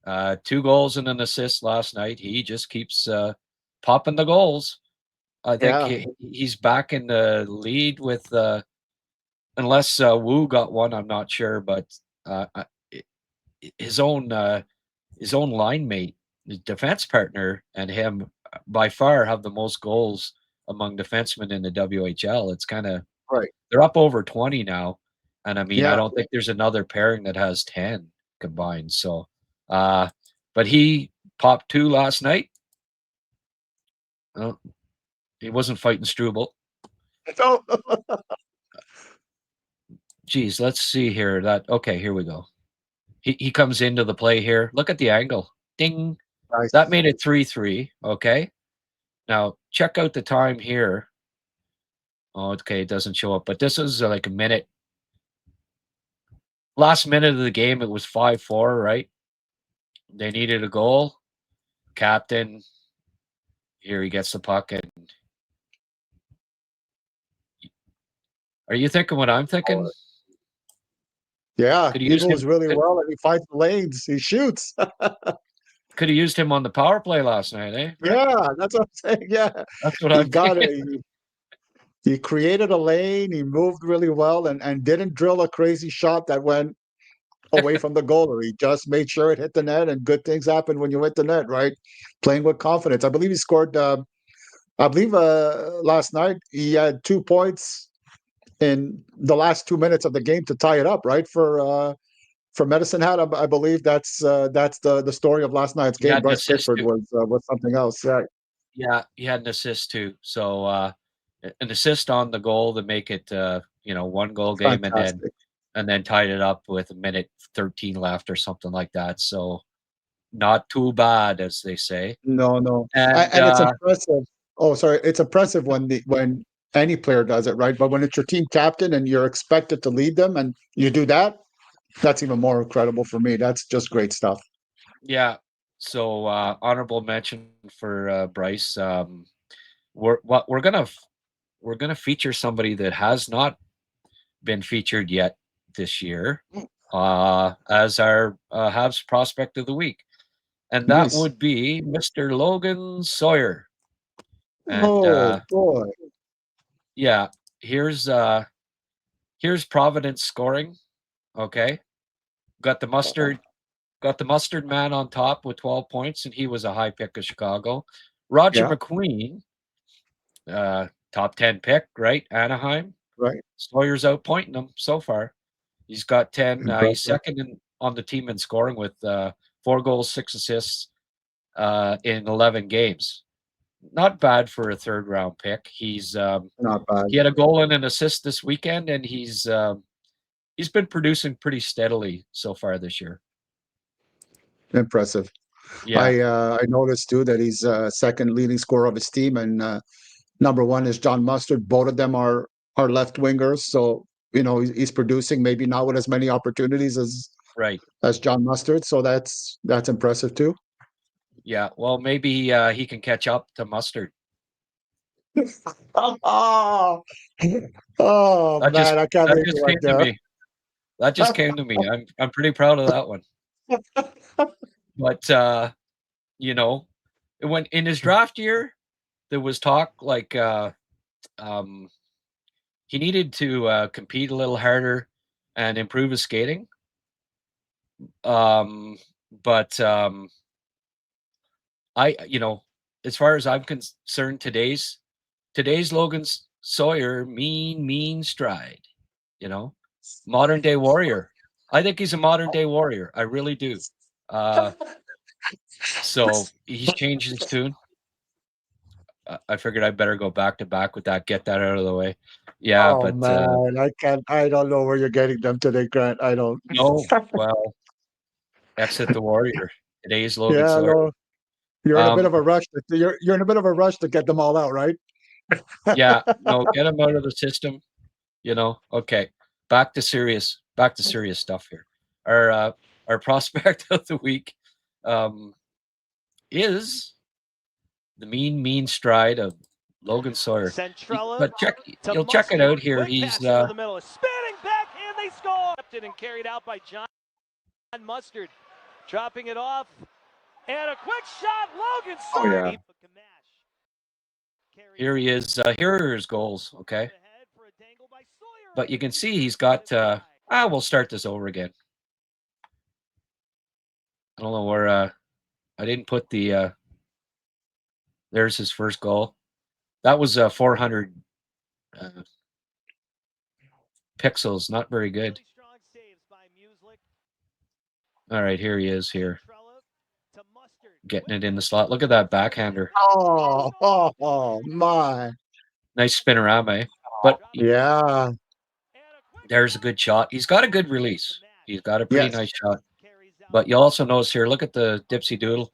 Speaker 2: 2 goals and an assist last night. He just keeps popping the goals. I think
Speaker 3: Yeah.
Speaker 2: he's back in the lead with, unless Wu got one, I'm not sure, but his own line mate, his defense partner, and him by far have the most goals among defensemen in the WHL. It's kind of
Speaker 3: Right.
Speaker 2: they're up over 20 now, and I mean I
Speaker 3: Yeah.
Speaker 2: don't think there's another pairing that has 10 combined. So, but he popped 2 last night. Well, he wasn't fighting Struble.
Speaker 3: So,
Speaker 2: Geez, let's see here. Okay, here we go. He comes into the play here. Look at the angle. Ding.
Speaker 3: nice.
Speaker 2: That made it 3-3. Okay. Now check out the time here. Oh, okay, it doesn't show up, but this is like a minute. Last minute of the game, it was 5-4, right? They needed a goal. Captain, here he gets the puck, and are you thinking what I'm thinking?
Speaker 3: Yeah,
Speaker 2: Could
Speaker 3: he
Speaker 2: have used
Speaker 3: moves
Speaker 2: him.
Speaker 3: really well and he finds the lanes. He shoots.
Speaker 2: Could have used him on the power play last night, eh? Rick?
Speaker 3: Yeah, that's what I'm saying. Yeah,
Speaker 2: That's what
Speaker 3: he
Speaker 2: I'm
Speaker 3: got
Speaker 2: thinking.
Speaker 3: it. He created a lane. He moved really well and didn't drill a crazy shot that went away from the goalie. He just made sure it hit the net, and good things happen when you hit the net, right? Playing with confidence. I believe he scored. I believe last night he had 2 points in the last 2 minutes of the game to tie it up, right? For Medicine Hat, I believe that's the story of last night's
Speaker 2: He
Speaker 3: game.
Speaker 2: had an
Speaker 3: Bryce
Speaker 2: assist
Speaker 3: Pickford
Speaker 2: too.
Speaker 3: was something else. Yeah,
Speaker 2: Yeah, he had an assist too. So an assist on the goal to make it 1 goal game,
Speaker 3: fantastic.
Speaker 2: and then tied it up with a minute 13 left or something like that. So not too bad, as they say.
Speaker 3: No, no,
Speaker 2: And
Speaker 3: and it's impressive. Oh, sorry, it's impressive when any player does it, right? But when it's your team captain and you're expected to lead them, and you do that, that's even more incredible for me. That's just great stuff.
Speaker 2: yeah, so honorable mention for Bryce. We're gonna feature somebody that has not been featured yet this year as our Habs prospect of the week, and that
Speaker 3: Nice.
Speaker 2: would be Mr. Logan Sawyer. And
Speaker 3: Oh boy.
Speaker 2: yeah, here's Providence scoring. Okay, got the mustard man on top with 12 points, and he was a high pick of Chicago. Roger
Speaker 3: Yeah.
Speaker 2: McQueen, top 10 pick, right? Anaheim.
Speaker 3: Right.
Speaker 2: Sawyer's outpointing him so far. He's got 10. He's
Speaker 3: Impressive.
Speaker 2: second on the team in scoring with 4 goals, 6 assists in 11 games. Not bad for a third round pick. He's
Speaker 3: Not bad.
Speaker 2: he had a goal and an assist this weekend, and he's been producing pretty steadily so far this year.
Speaker 3: Impressive.
Speaker 2: Yeah,
Speaker 3: I noticed too that he's second leading scorer of his team, and number one is John Mustard. Both of them are left wingers, so he's producing. Maybe not with as many opportunities
Speaker 2: right.
Speaker 3: as John Mustard, so that's impressive too.
Speaker 2: Yeah, well, maybe he can catch up to Mustard.
Speaker 3: Oh,
Speaker 2: That
Speaker 3: man, I can't believe you
Speaker 2: just
Speaker 3: went
Speaker 2: came to
Speaker 3: there.
Speaker 2: me. That just came to me. I'm pretty proud of that one. But when in his draft year, there was talk like he needed to compete a little harder and improve his skating. But as far as I'm concerned, today's Logan Sawyer, mean stride. Modern day warrior. I think he's a modern day warrior. I really do. So he's changed his tune. I figured I better go back to back with that. Get that out of the way. Yeah,
Speaker 3: Oh
Speaker 2: but
Speaker 3: man, I can't. I don't know where you're getting them today, Grant. I don't.
Speaker 2: no. Well, exit the warrior. Today's Logan
Speaker 3: Yeah,
Speaker 2: Sawyer.
Speaker 3: no, you're in a bit
Speaker 2: Um,
Speaker 3: of a rush. You're in a bit of a rush to get them all out, right?
Speaker 2: yeah, no, get him out of the system. Okay. back to serious stuff here. Our prospect of the week is the mean stride of Logan Sawyer. But you'll check it out here. He's
Speaker 4: the middle, spinning back, and they score. And carried out by John Mustard, dropping it off, and a quick shot. Logan Sawyer.
Speaker 3: Oh, yeah.
Speaker 2: Here he is. Here are his goals. Okay, but you can see he's got. We'll start this over again. I don't know where. I didn't put the. There's his first goal. That was 400 pixels. Not very good. All right, here he is here. Getting it in the slot. Look at that backhander.
Speaker 3: Oh, my.
Speaker 2: Nice spinorama, eh? But
Speaker 3: Yeah.
Speaker 2: there's a good shot. He's got a good release. He's got a pretty
Speaker 3: Yes.
Speaker 2: nice shot. But you also notice here, look at the dipsy doodle.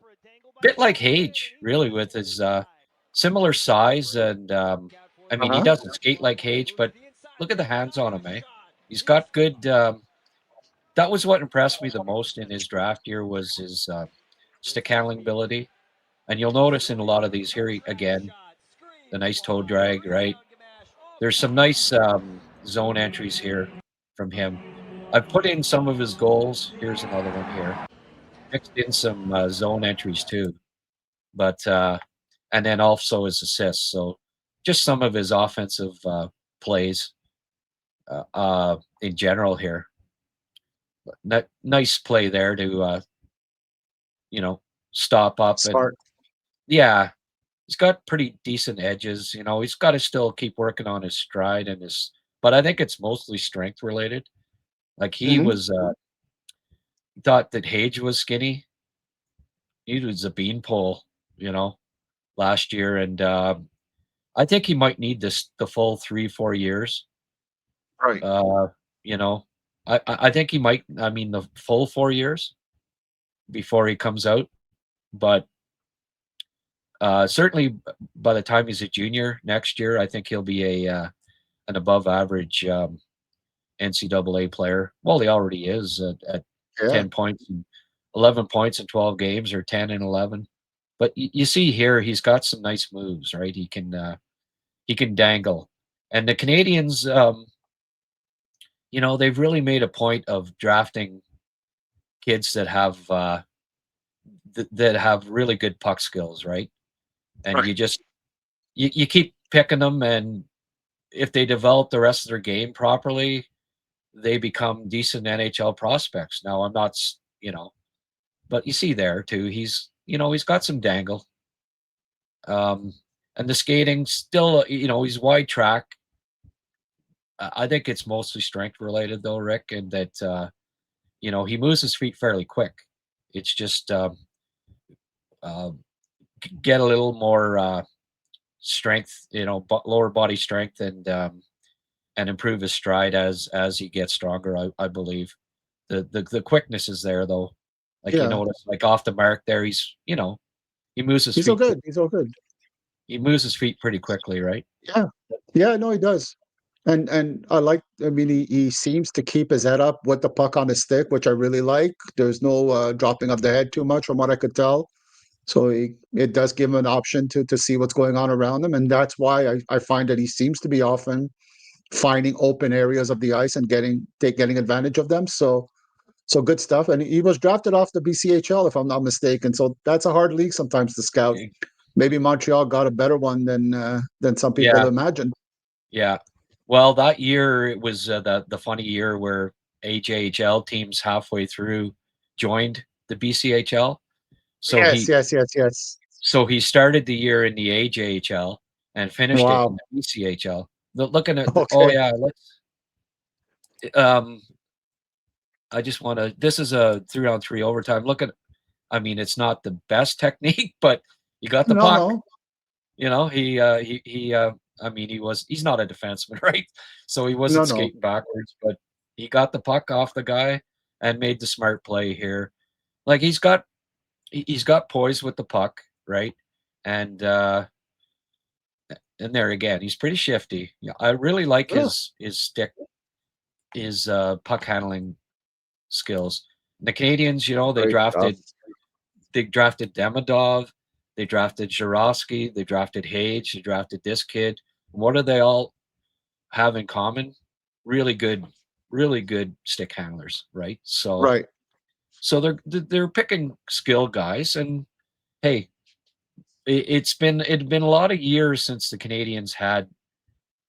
Speaker 2: Bit like Xhekaj, really, with his similar size. And I mean, he doesn't skate like Xhekaj, but look at the hands on him, eh? He's got good. That was what impressed me the most in his draft year was his stick handling ability. And you'll notice in a lot of these here, again, the nice toe drag, right? There's some nice zone entries here from him. I've put in some of his goals. Here's another one here. Mixed in some zone entries too. But and then also his assists. So just some of his offensive plays in general here. Nice play there to stop up.
Speaker 3: Smart.
Speaker 2: And yeah, he's got pretty decent edges. He's got to still keep working on his stride and but I think it's mostly strength related. Like he was thought that Xhekaj was skinny. He was a beanpole, last year, and I think he might need the full 3-4 years.
Speaker 3: Right.
Speaker 2: I think he might. I mean, the full 4 years before he comes out, but certainly by the time he's a junior next year, I think he'll be an above average NCAA player. Well, he already is at 10 points, and 11 points in 12 games, or 10 and 11. But you see here, he's got some nice moves, right? He can dangle, and the Canadians, they've really made a point of drafting kids that have that have really good puck skills, right? And
Speaker 3: Right.
Speaker 2: you just you keep picking them, and if they develop the rest of their game properly, they become decent NHL prospects. Now, I'm not, but you see there too, he's got some dangle. And the skating still, he's wide track. I think it's mostly strength related though, Rick, and that, he moves his feet fairly quick. It's just get a little more strength, lower body strength, and improve his stride as he gets stronger. I believe the quickness is there though. Like you notice, like off the mark there, he's he moves his feet.
Speaker 3: He's so good.
Speaker 2: He moves his feet pretty quickly, right?
Speaker 3: Yeah, no, he does. And I mean, he seems to keep his head up with the puck on his stick, which I really like. There's no dropping of the head too much from what I could tell. So it does give him an option to see what's going on around him. And that's why I find that he seems to be often finding open areas of the ice and getting advantage of them. So good stuff. And he was drafted off the BCHL, if I'm not mistaken. So that's a hard league sometimes to scout. Maybe Montreal got a better one than some people imagined.
Speaker 2: Yeah. Well, that year it was the funny year where AJHL teams halfway through joined the BCHL. So
Speaker 3: yes.
Speaker 2: So he started the year in the AJHL and finished it in the BCHL. Looking at I just want to. This is a 3-on-3 overtime. I mean, it's not the best technique, but you got the puck. No. I mean, he's not a defenseman, right? So he wasn't skating backwards, but he got the puck off the guy and made the smart play here. Like he's got poise with the puck, right? And there again, he's pretty shifty. Yeah, I really like his stick. is puck handling skills. The Canadians, they
Speaker 3: Great
Speaker 2: drafted
Speaker 3: stuff.
Speaker 2: Demidov, they drafted Zhirowski, they drafted Xhekaj, they drafted this kid. What do they all have in common? Really good stick handlers, right? So
Speaker 3: Right.
Speaker 2: they're picking skill guys, and hey, it'd been a lot of years since the Canadians had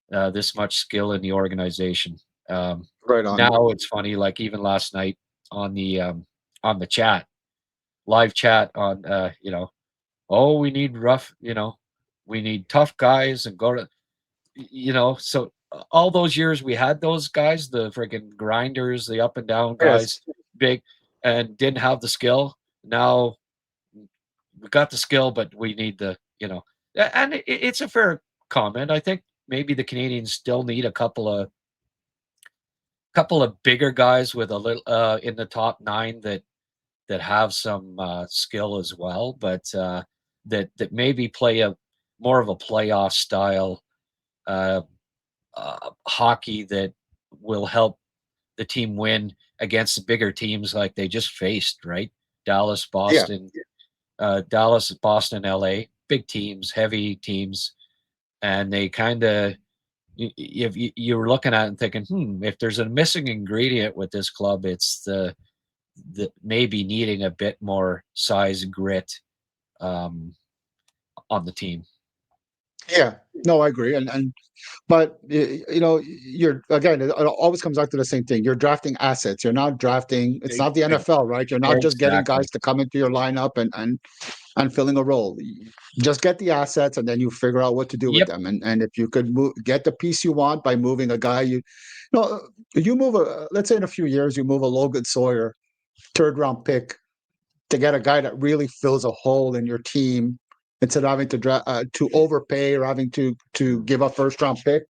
Speaker 2: this much skill in the organization.
Speaker 3: Right on.
Speaker 2: Now it's funny, like even last night on the chat, live chat on oh, we need we need tough guys and go to so all those years we had those guys, the freaking grinders, the up and down guys,
Speaker 3: Yes.
Speaker 2: big, and didn't have the skill. Now we got the skill, but we need and it's a fair comment. I think maybe the Canadians still need a couple of bigger guys with a little in the top 9 that have some skill as well, but that maybe play a more of a playoff style uh, hockey that will help the team win against the bigger teams like they just faced, right? Dallas,
Speaker 3: Yeah.
Speaker 2: Boston, LA, big teams, heavy teams, and they kind of you were looking at it and thinking, if there's a missing ingredient with this club, it's the maybe needing a bit more size, grit on the team.
Speaker 3: Yeah. No, I agree. But you're again, it always comes back to the same thing. You're drafting assets. You're not drafting. It's not the NFL, right? You're not just getting
Speaker 2: Exactly.
Speaker 3: guys to come into your lineup and filling a role. Just get the assets, and then you figure out what to do with
Speaker 2: Yep.
Speaker 3: them. And if you could get the piece you want by moving a guy, you move let's say in a few years you move a Logan Sawyer, 3rd round pick, to get a guy that really fills a hole in your team instead of having to overpay or having to give a 1st round pick.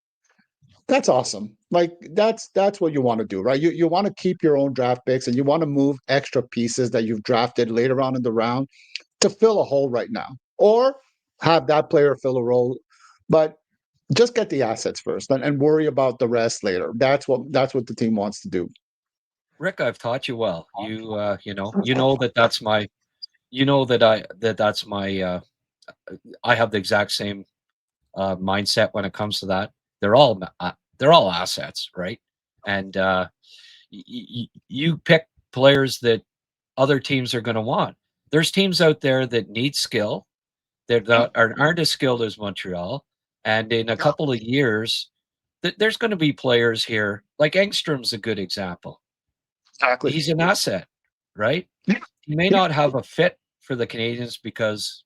Speaker 3: That's awesome. Like that's what you want to do, right? You want to keep your own draft picks, and you want to move extra pieces that you've drafted later on in the round to fill a hole right now, or have that player fill a role. But just get the assets first, and worry about the rest later. That's what the team wants to do.
Speaker 2: Rick, I've taught you well. That's my that's my I have the exact same mindset when it comes to that. They're all assets, right? And you pick players that other teams are going to want. There's teams out there that need skill that aren't as skilled as Montreal, and in a couple of years, there's going to be players here. Like Engstrom's a good example.
Speaker 3: Exactly.
Speaker 2: He's an asset, right?
Speaker 3: Yeah.
Speaker 2: He may not have a fit for the Canadians because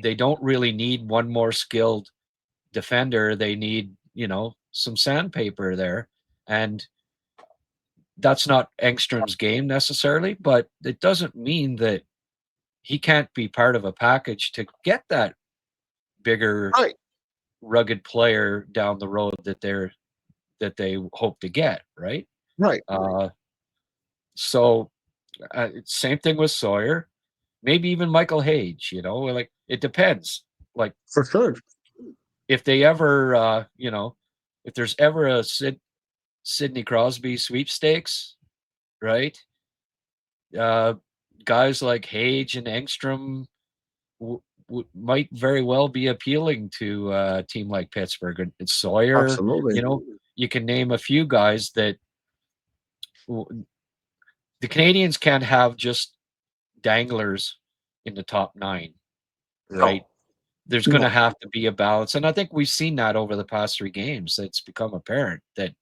Speaker 2: they don't really need one more skilled defender. They need, some sandpaper there. And that's not Engstrom's game necessarily, but it doesn't mean that he can't be part of a package to get that bigger,
Speaker 3: Right.
Speaker 2: rugged player down the road that they hope to get, right?
Speaker 3: Right.
Speaker 2: So same thing with Sawyer, maybe even Michael Xhekaj, like it depends. Like
Speaker 3: For sure.
Speaker 2: if they ever, if there's ever a Sidney Crosby sweepstakes, right? Guys like Xhekaj and Engstrom might very well be appealing to a team like Pittsburgh. And Sawyer,
Speaker 3: Absolutely.
Speaker 2: you can name a few guys that the Canadians can't have just danglers in the top 9, right?
Speaker 3: No.
Speaker 2: There's going to have to be a balance. And I think we've seen that over the past 3 games. It's become apparent that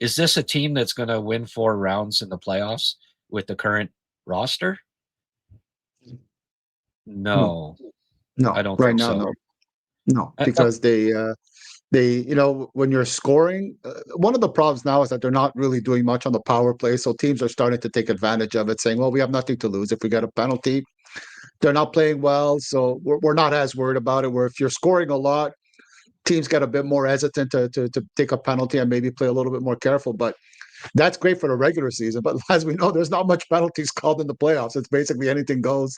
Speaker 2: is this a team that's going to win 4 rounds in the playoffs with the current roster? No. I don't
Speaker 3: right
Speaker 2: think
Speaker 3: now,
Speaker 2: so.
Speaker 3: no, because they when you're scoring, one of the problems now is that they're not really doing much on the power play. So teams are starting to take advantage of it, saying, well, we have nothing to lose if we get a penalty. They're not playing well, so we're not as worried about it. Where if you're scoring a lot, teams get a bit more hesitant to take a penalty and maybe play a little bit more careful. But that's great for the regular season. But as we know, there's not much penalties called in the playoffs. It's basically anything goes.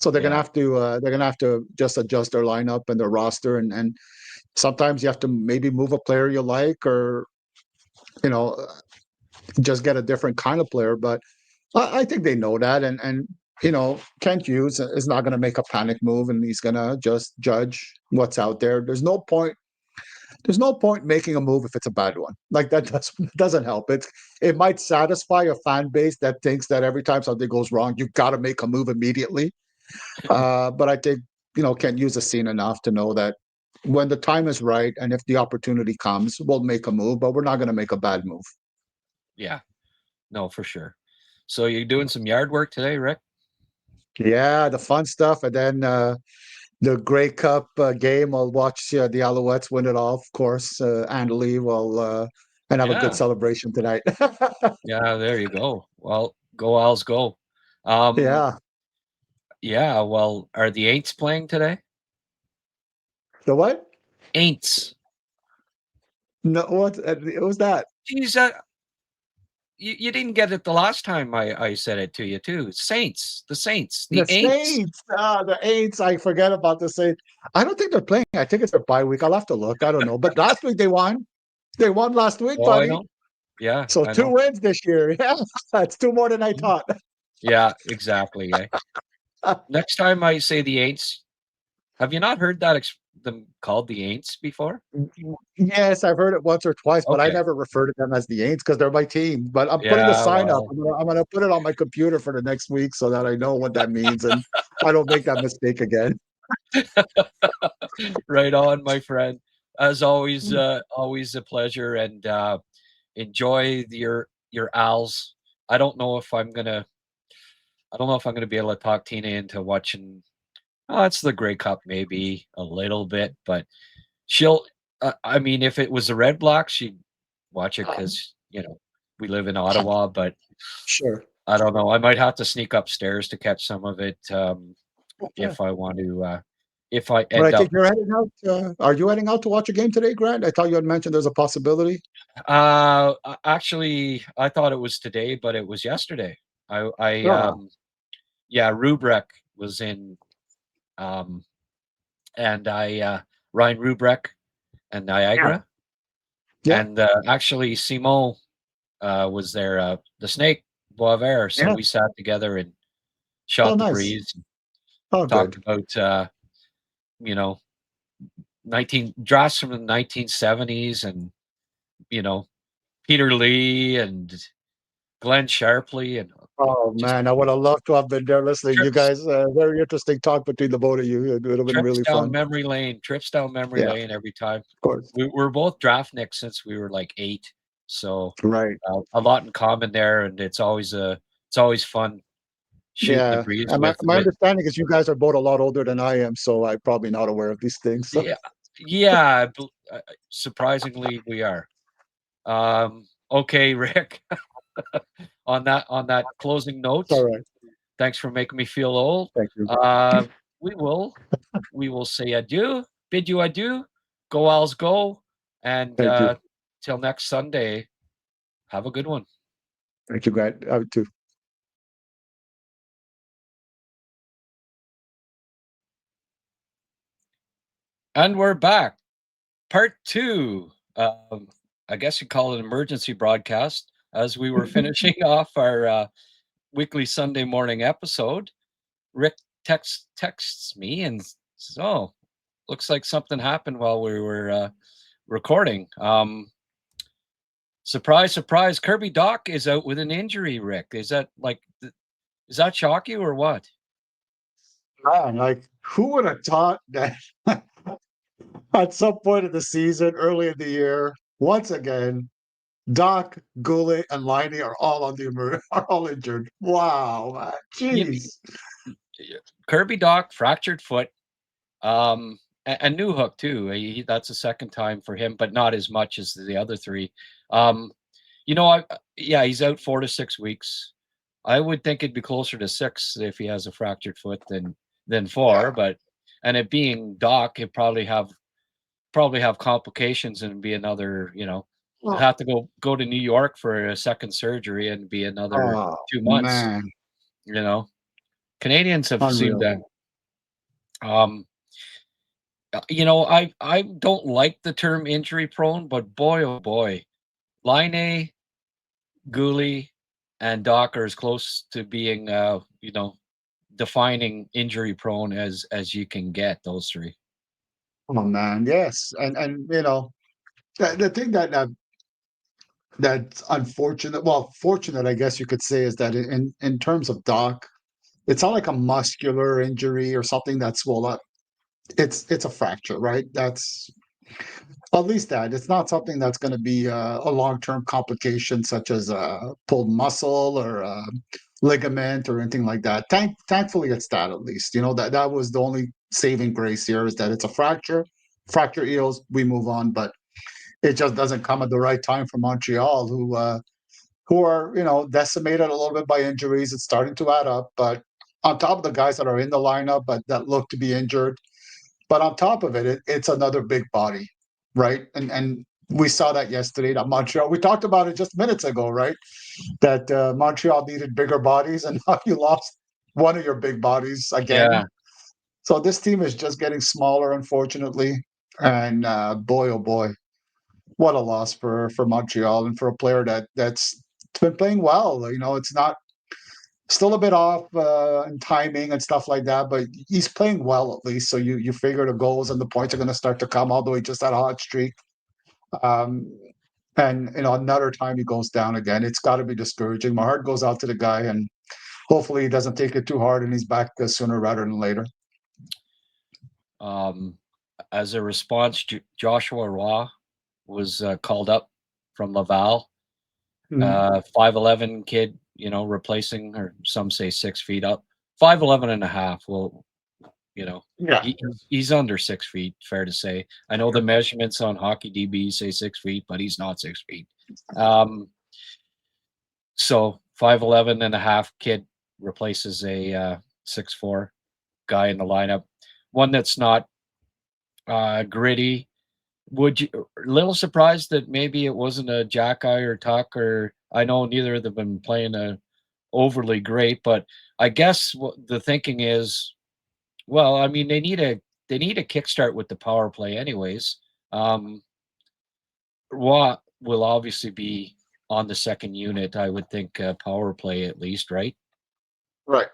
Speaker 3: So they're gonna have to just adjust their lineup and their roster, and sometimes you have to maybe move a player you like, or you know, just get a different kind of player. But I think they know that, and Kent Hughes is not going to make a panic move, and he's going to just judge what's out there. There's no point. There's no point making a move if it's a bad one. Like that doesn't help. It might satisfy a fan base that thinks that every time something goes wrong, you got to make a move immediately. But I think Kent Hughes has seen enough to know that when the time is right and if the opportunity comes, we'll make a move, but we're not going to make a bad move.
Speaker 2: Yeah, no, for sure. So you're doing some yard work today, Rick?
Speaker 3: Yeah, the fun stuff, and then the Grey Cup game. I'll watch the Alouettes win it all, of course. And leave. And have a good
Speaker 2: Yeah.
Speaker 3: celebration tonight.
Speaker 2: Yeah, there you go. Well, go Owls, go.
Speaker 3: Yeah.
Speaker 2: Yeah, well, are the Aints playing today?
Speaker 3: The what?
Speaker 2: Aints.
Speaker 3: No, what? It was that.
Speaker 2: Geez, you didn't get it the last time I said it to you too. Saints, the Saints, the Aints.
Speaker 3: Saints. The Aints. I forget about the Saints. I don't think they're playing. I think it's their bye week. I'll have to look. I don't know. But last week they won. They won last week,
Speaker 2: Oh,
Speaker 3: buddy.
Speaker 2: I know. Yeah.
Speaker 3: So
Speaker 2: I
Speaker 3: 2
Speaker 2: know.
Speaker 3: wins this year. Yeah, that's 2 more than I thought.
Speaker 2: Yeah, exactly. Next time I say the Aints, have you not heard that them called the Aints before?
Speaker 3: Yes, I've heard it once or twice, but I
Speaker 2: Okay.
Speaker 3: never refer to them as the Aints because they're my team. But I'm putting the
Speaker 2: Yeah,
Speaker 3: sign up.
Speaker 2: well.
Speaker 3: I'm gonna put it on my computer for the next week so that I know what that means and I don't make that mistake again.
Speaker 2: Right on, my friend. As always, always a pleasure, and enjoy your Owls. I don't know if I'm gonna be able to talk Tina into watching. Oh, it's the Grey Cup, maybe a little bit, but she'll. I mean, if it was the Red Blacks, she'd watch it because we live in Ottawa. But
Speaker 3: Sure.
Speaker 2: I don't know. I might have to sneak upstairs to catch some of it if I want to. If I
Speaker 3: But I
Speaker 2: end up.
Speaker 3: think you're heading out. Are you heading out to watch a game today, Grant? I thought you had mentioned there's a possibility.
Speaker 2: Actually, I thought it was today, but it was yesterday.
Speaker 3: Oh.
Speaker 2: Yeah, Rubrek was in, and Ryan Rubrek and Niagara,
Speaker 3: Yeah.
Speaker 2: and actually Simon was there, the Snake Boisvert. So
Speaker 3: Yeah.
Speaker 2: we sat together and shot
Speaker 3: Oh,
Speaker 2: the
Speaker 3: nice.
Speaker 2: breeze, and
Speaker 3: Oh,
Speaker 2: talked
Speaker 3: good.
Speaker 2: about 19 drafts from the 1970s, and Peter Lee and Glenn Sharpley and
Speaker 3: Oh
Speaker 2: just
Speaker 3: man, I would have loved to have been there listening. You
Speaker 2: trips
Speaker 3: guys, very interesting talk between the both of you. It would have been
Speaker 2: trips
Speaker 3: really
Speaker 2: down
Speaker 3: fun.
Speaker 2: memory lane,
Speaker 3: Yeah, of
Speaker 2: every time.
Speaker 3: course.
Speaker 2: We're both draftniks since we were like 8, so
Speaker 3: Right.
Speaker 2: a lot in common there, and it's always fun shooting the
Speaker 3: Yeah.
Speaker 2: breeze
Speaker 3: And my,
Speaker 2: with
Speaker 3: my understanding is you guys are both a lot older than I am, so I'm probably not aware of these things. So.
Speaker 2: yeah, yeah. Surprisingly, we are. Okay, Rick. On that closing note,
Speaker 3: All right.
Speaker 2: thanks for making me feel old.
Speaker 3: Thank you.
Speaker 2: We will say adieu, bid you adieu. Go Owls, go, and
Speaker 3: Thank you.
Speaker 2: till next Sunday, have a good one.
Speaker 3: Thank you, Grant. I would too.
Speaker 2: And we're back. Part 2. I guess you call it an emergency broadcast as we were finishing off our weekly Sunday morning episode. Rick texts me and says, "Oh, looks like something happened while we were recording." Surprise, surprise! Kirby Dach is out with an injury. Rick, is that shock you or what?
Speaker 3: Man, like who would have thought that at some point in the season, early in the year, once again, Doc, Goulet, and Liney are all are all injured. Wow, man.
Speaker 2: You,
Speaker 3: Jeez.
Speaker 2: Kirby Dach fractured foot, and new hook too. That's the second time for him, but not as much as the other 3. He's out 4 to 6 weeks. I would think it'd be closer to 6 if he has a fractured foot than 4. But and it being Doc, it probably have complications and be another. He'll have to go to New York for a second surgery and be another 2 months.
Speaker 3: Man.
Speaker 2: Canadians have seemed
Speaker 3: Unreal.
Speaker 2: to. I don't like the term injury prone, but boy, oh boy, Laine, Gooley, and Dach are as close to being, defining injury prone as you can get. Those three.
Speaker 3: Oh man, yes, and the thing that's unfortunate, well, fortunate, I guess you could say, is that in terms of Dach, it's not like a muscular injury or something that's swollen up. It's a fracture, right? That's at least that. It's not something that's going to be a long-term complication such as a pulled muscle or a ligament or anything like that. Thankfully, it's that at least. That was the only saving grace here is that it's a fracture. Fracture heals, we move on, but it just doesn't come at the right time for Montreal, who are decimated a little bit by injuries. It's starting to add up, but on top of the guys that are in the lineup but that look to be injured, but on top of it, it's another big body, right? And we saw that yesterday that Montreal. We talked about it just minutes ago, right? That Montreal needed bigger bodies, and now you lost one of your big bodies again.
Speaker 2: Yeah.
Speaker 3: So this team is just getting smaller, unfortunately. And boy, oh boy, what a loss for Montreal and for a player that's been playing well. It's not still a bit off in timing and stuff like that, but he's playing well at least. So you figure the goals and the points are going to start to come, although he just had a hot streak. Um, and another time he goes down again. It's got to be discouraging. My heart goes out to the guy, and hopefully he doesn't take it too hard and he's back sooner rather than later.
Speaker 2: As a response, Joshua Roy was called up from Laval. 5'11" kid, replacing, or some say 6 feet up, 5'11 and a half. Well,
Speaker 3: Yeah.
Speaker 2: he's under 6 feet, fair to say. I know the measurements on Hockey DB say 6 feet, but he's not 6 feet. So 5'11 and a half kid replaces a 6'4" guy in the lineup. One that's not gritty. Would you a little surprised that maybe it wasn't a Xhekaj or Tuck, or I know neither of them been playing overly great, but I guess what the thinking is, well, I mean, they need a kickstart with the power play anyways. Roy will obviously be on the second unit, I would think, power play at least, right?
Speaker 3: Right.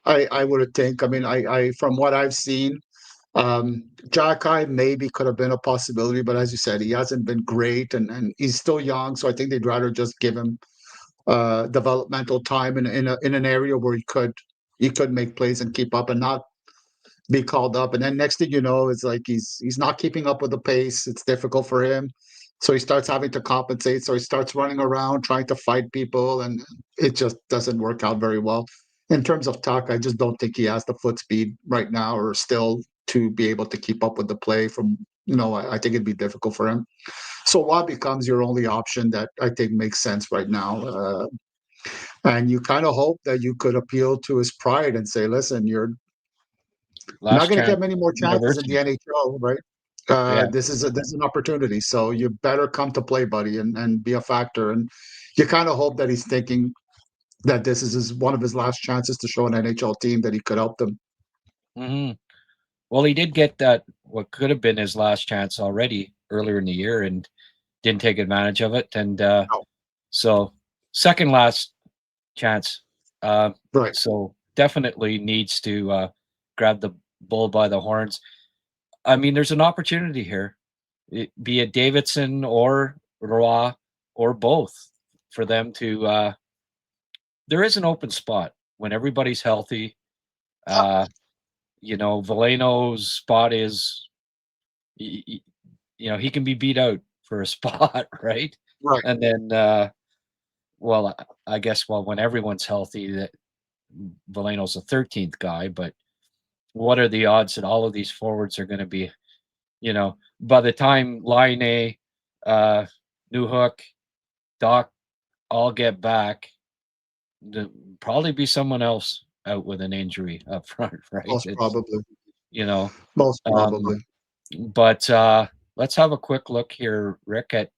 Speaker 3: I would think. I mean, I from what I've seen, Xhekaj maybe could have been a possibility, but as you said, he hasn't been great, and he's still young, so I think they'd rather just give him developmental time in an area where he could make plays and keep up and not be called up. And then next thing you know, it's like he's not keeping up with the pace. It's difficult for him. So he starts having to compensate. So he starts running around trying to fight people, and it just doesn't work out very well. In terms of Tuck, I just don't think he has the foot speed right now or still to be able to keep up with the play I think it'd be difficult for him. So what becomes your only option that I think makes sense right now? And you kind of hope that you could appeal to his pride and say, listen, you're not going to get many more chances in the NHL, right? This is an opportunity, so you better come to play, buddy, and be a factor. And you kind of hope that he's thinking that this is one of his last chances to show an NHL team that he could help them.
Speaker 2: Mm-hmm. Well, he did get that, what could have been his last chance already earlier in the year, and didn't take advantage of it. And so second last chance.
Speaker 3: Right.
Speaker 2: So definitely needs to grab the bull by the horns. I mean, there's an opportunity here, be it Davidson or Roy or both, for them to there is an open spot when everybody's healthy. Veleno's spot is, he can be beat out for a spot, right?
Speaker 3: Right.
Speaker 2: And then, I guess, when everyone's healthy, that Veleno's the 13th guy, but what are the odds that all of these forwards are going to be, by the time Laine, Newhook, Dach all get back, there'll probably be someone else out with an injury up front, right?
Speaker 3: Most probably.
Speaker 2: Most
Speaker 3: probably.
Speaker 2: But let's have a quick look here, Rick, at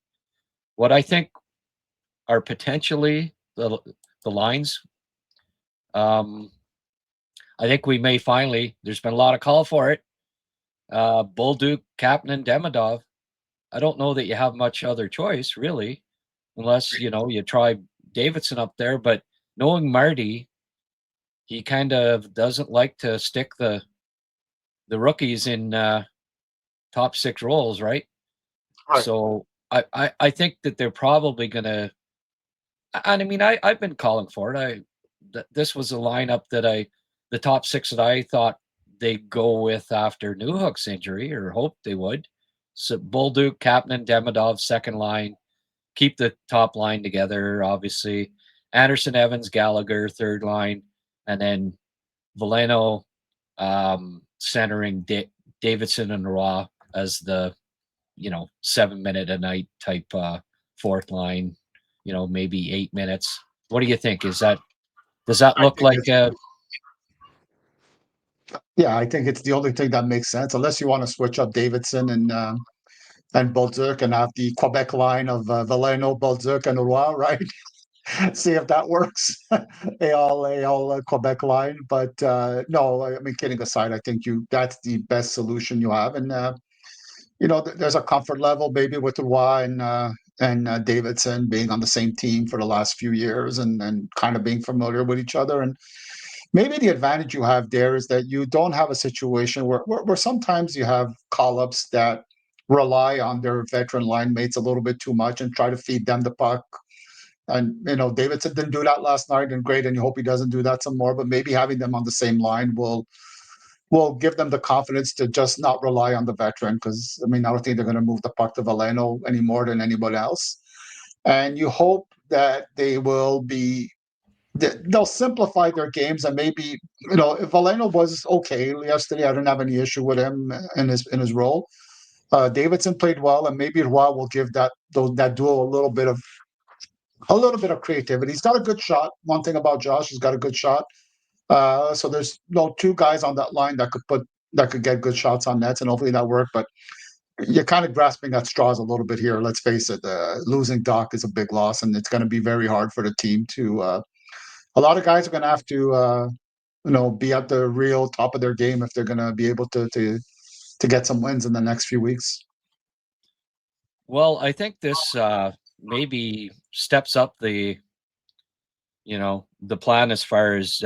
Speaker 2: what I think are potentially the lines. I think we may finally, there's been a lot of call for it. Bolduc, Kapanen, Demidov. I don't know that you have much other choice, really, unless you try Davidson up there. But knowing Marty, he kind of doesn't like to stick the rookies in top 6 roles, right? So I think that they're probably gonna. And I mean, I've been calling for it. This was a lineup that the top 6 that I thought they'd go with after Newhook's injury, or hoped they would. So Bolduc, Kapanen, Demidov, second line, keep the top line together, obviously. Anderson, Evans, Gallagher, third line, and then Veleno centering Davidson and Roy as the 7-minute a night type fourth line, maybe 8 minutes. What do you think? Does that look like
Speaker 3: yeah, I think it's the only thing that makes sense, unless you want to switch up Davidson and Bolduc and have the Quebec line of Veleno, Bolduc, and Roy, right? See if that works. a all Quebec line. But no, I mean, kidding aside, I think that's the best solution you have. And there's a comfort level maybe with Roy and Davidson being on the same team for the last few years and kind of being familiar with each other. And maybe the advantage you have there is that you don't have a situation where sometimes you have call-ups that rely on their veteran line mates a little bit too much and try to feed them the puck. And Davidson didn't do that last night, and great, and you hope he doesn't do that some more. But maybe having them on the same line will give them the confidence to just not rely on the veteran, because I mean, I don't think they're going to move the puck to Veleno any more than anybody else. And you hope that they'll simplify their games, and maybe if Veleno was okay yesterday, I didn't have any issue with him in his role. Davidson played well, and maybe Roy will give that duo a little bit of creativity. He's got a good shot. One thing about Josh, he's got a good shot. So there's two guys on that line that could get good shots on nets, and hopefully that worked. But you're kind of grasping at straws a little bit here. Let's face it, losing Dach is a big loss, and it's going to be very hard for the team to. A lot of guys are going to have to, be at the real top of their game if they're going to be able to get some wins in the next few weeks.
Speaker 2: Well, I think this maybe steps up the plan as far as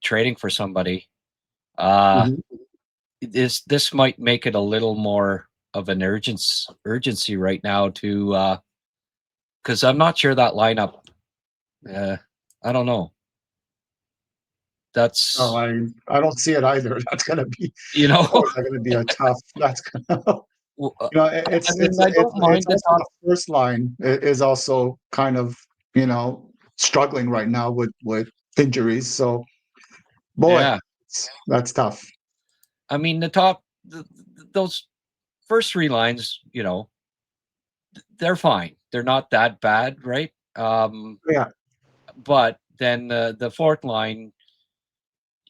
Speaker 2: trading for somebody. This might make it a little more of an urgency right now to because I'm not sure that lineup. I don't know. That's
Speaker 3: I don't see it either. That's going to be
Speaker 2: that's
Speaker 3: going to be a tough. That's going to. It's
Speaker 2: the
Speaker 3: first line is also kind of struggling right now with injuries. So, boy,
Speaker 2: yeah,
Speaker 3: that's tough.
Speaker 2: I mean, those first 3 lines, they're fine. They're not that bad, right?
Speaker 3: Yeah.
Speaker 2: But then the fourth line,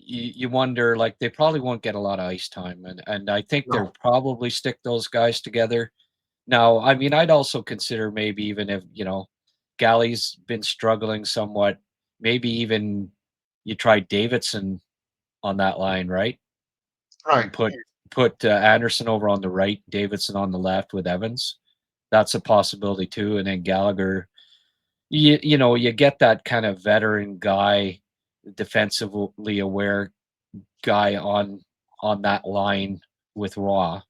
Speaker 2: you wonder, like, they probably won't get a lot of ice time, and I think they'll probably stick those guys together. Now, I mean, I'd also consider maybe even if Gally's been struggling somewhat, maybe even you try Davidson on that line, right?
Speaker 3: Right.
Speaker 2: Put Anderson over on the right, Davidson on the left with Evans. That's a possibility too. And then Gallagher, you get that kind of veteran guy, defensively aware guy on that line with Raw.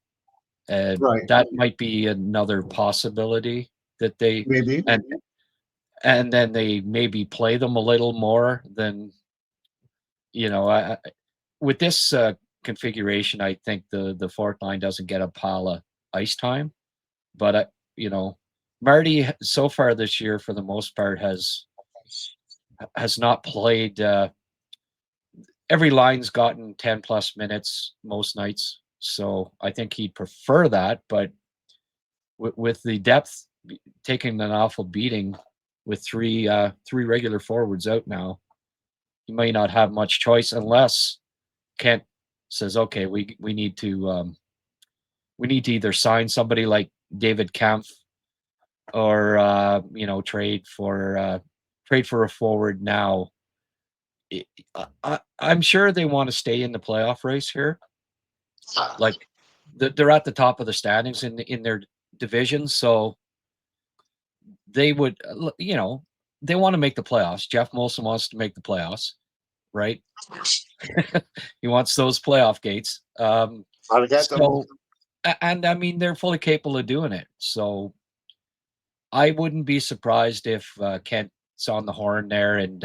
Speaker 3: Right.
Speaker 2: That might be another possibility that they
Speaker 3: maybe
Speaker 2: and then they maybe play them a little more than with this configuration. I think the fourth line doesn't get a pile of ice time, but Marty so far this year for the most part has not played. Every line's gotten 10 plus minutes most nights, so I think he'd prefer that. But with the depth taking an awful beating with three regular forwards out now, he might not have much choice unless Kent says, "Okay, we need to either sign somebody like David Kampf or trade for a forward now." I'm sure they want to stay in the playoff race here. Like they're at the top of the standings in their division, so they would, they want to make the playoffs. Jeff Molson wants to make the playoffs, right? He wants those playoff gates.
Speaker 3: Gotta get them.
Speaker 2: So, and I mean, they're fully capable of doing it. So I wouldn't be surprised if Kent's on the horn there and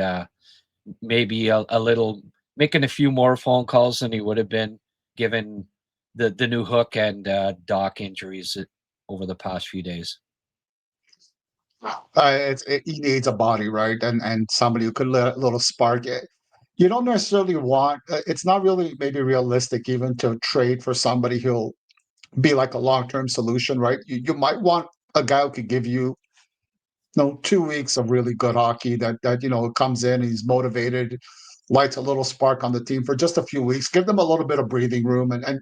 Speaker 2: maybe a little, making a few more phone calls than he would have been given the new Hook and Dach injuries over the past few days.
Speaker 3: He needs a body, right? And somebody who could let a little spark it. You don't necessarily want, it's not really maybe realistic even to trade for somebody who'll be like a long-term solution, right? You might want a guy who could give you, 2 weeks of really good hockey that comes in, he's motivated, lights a little spark on the team for just a few weeks, give them a little bit of breathing room. And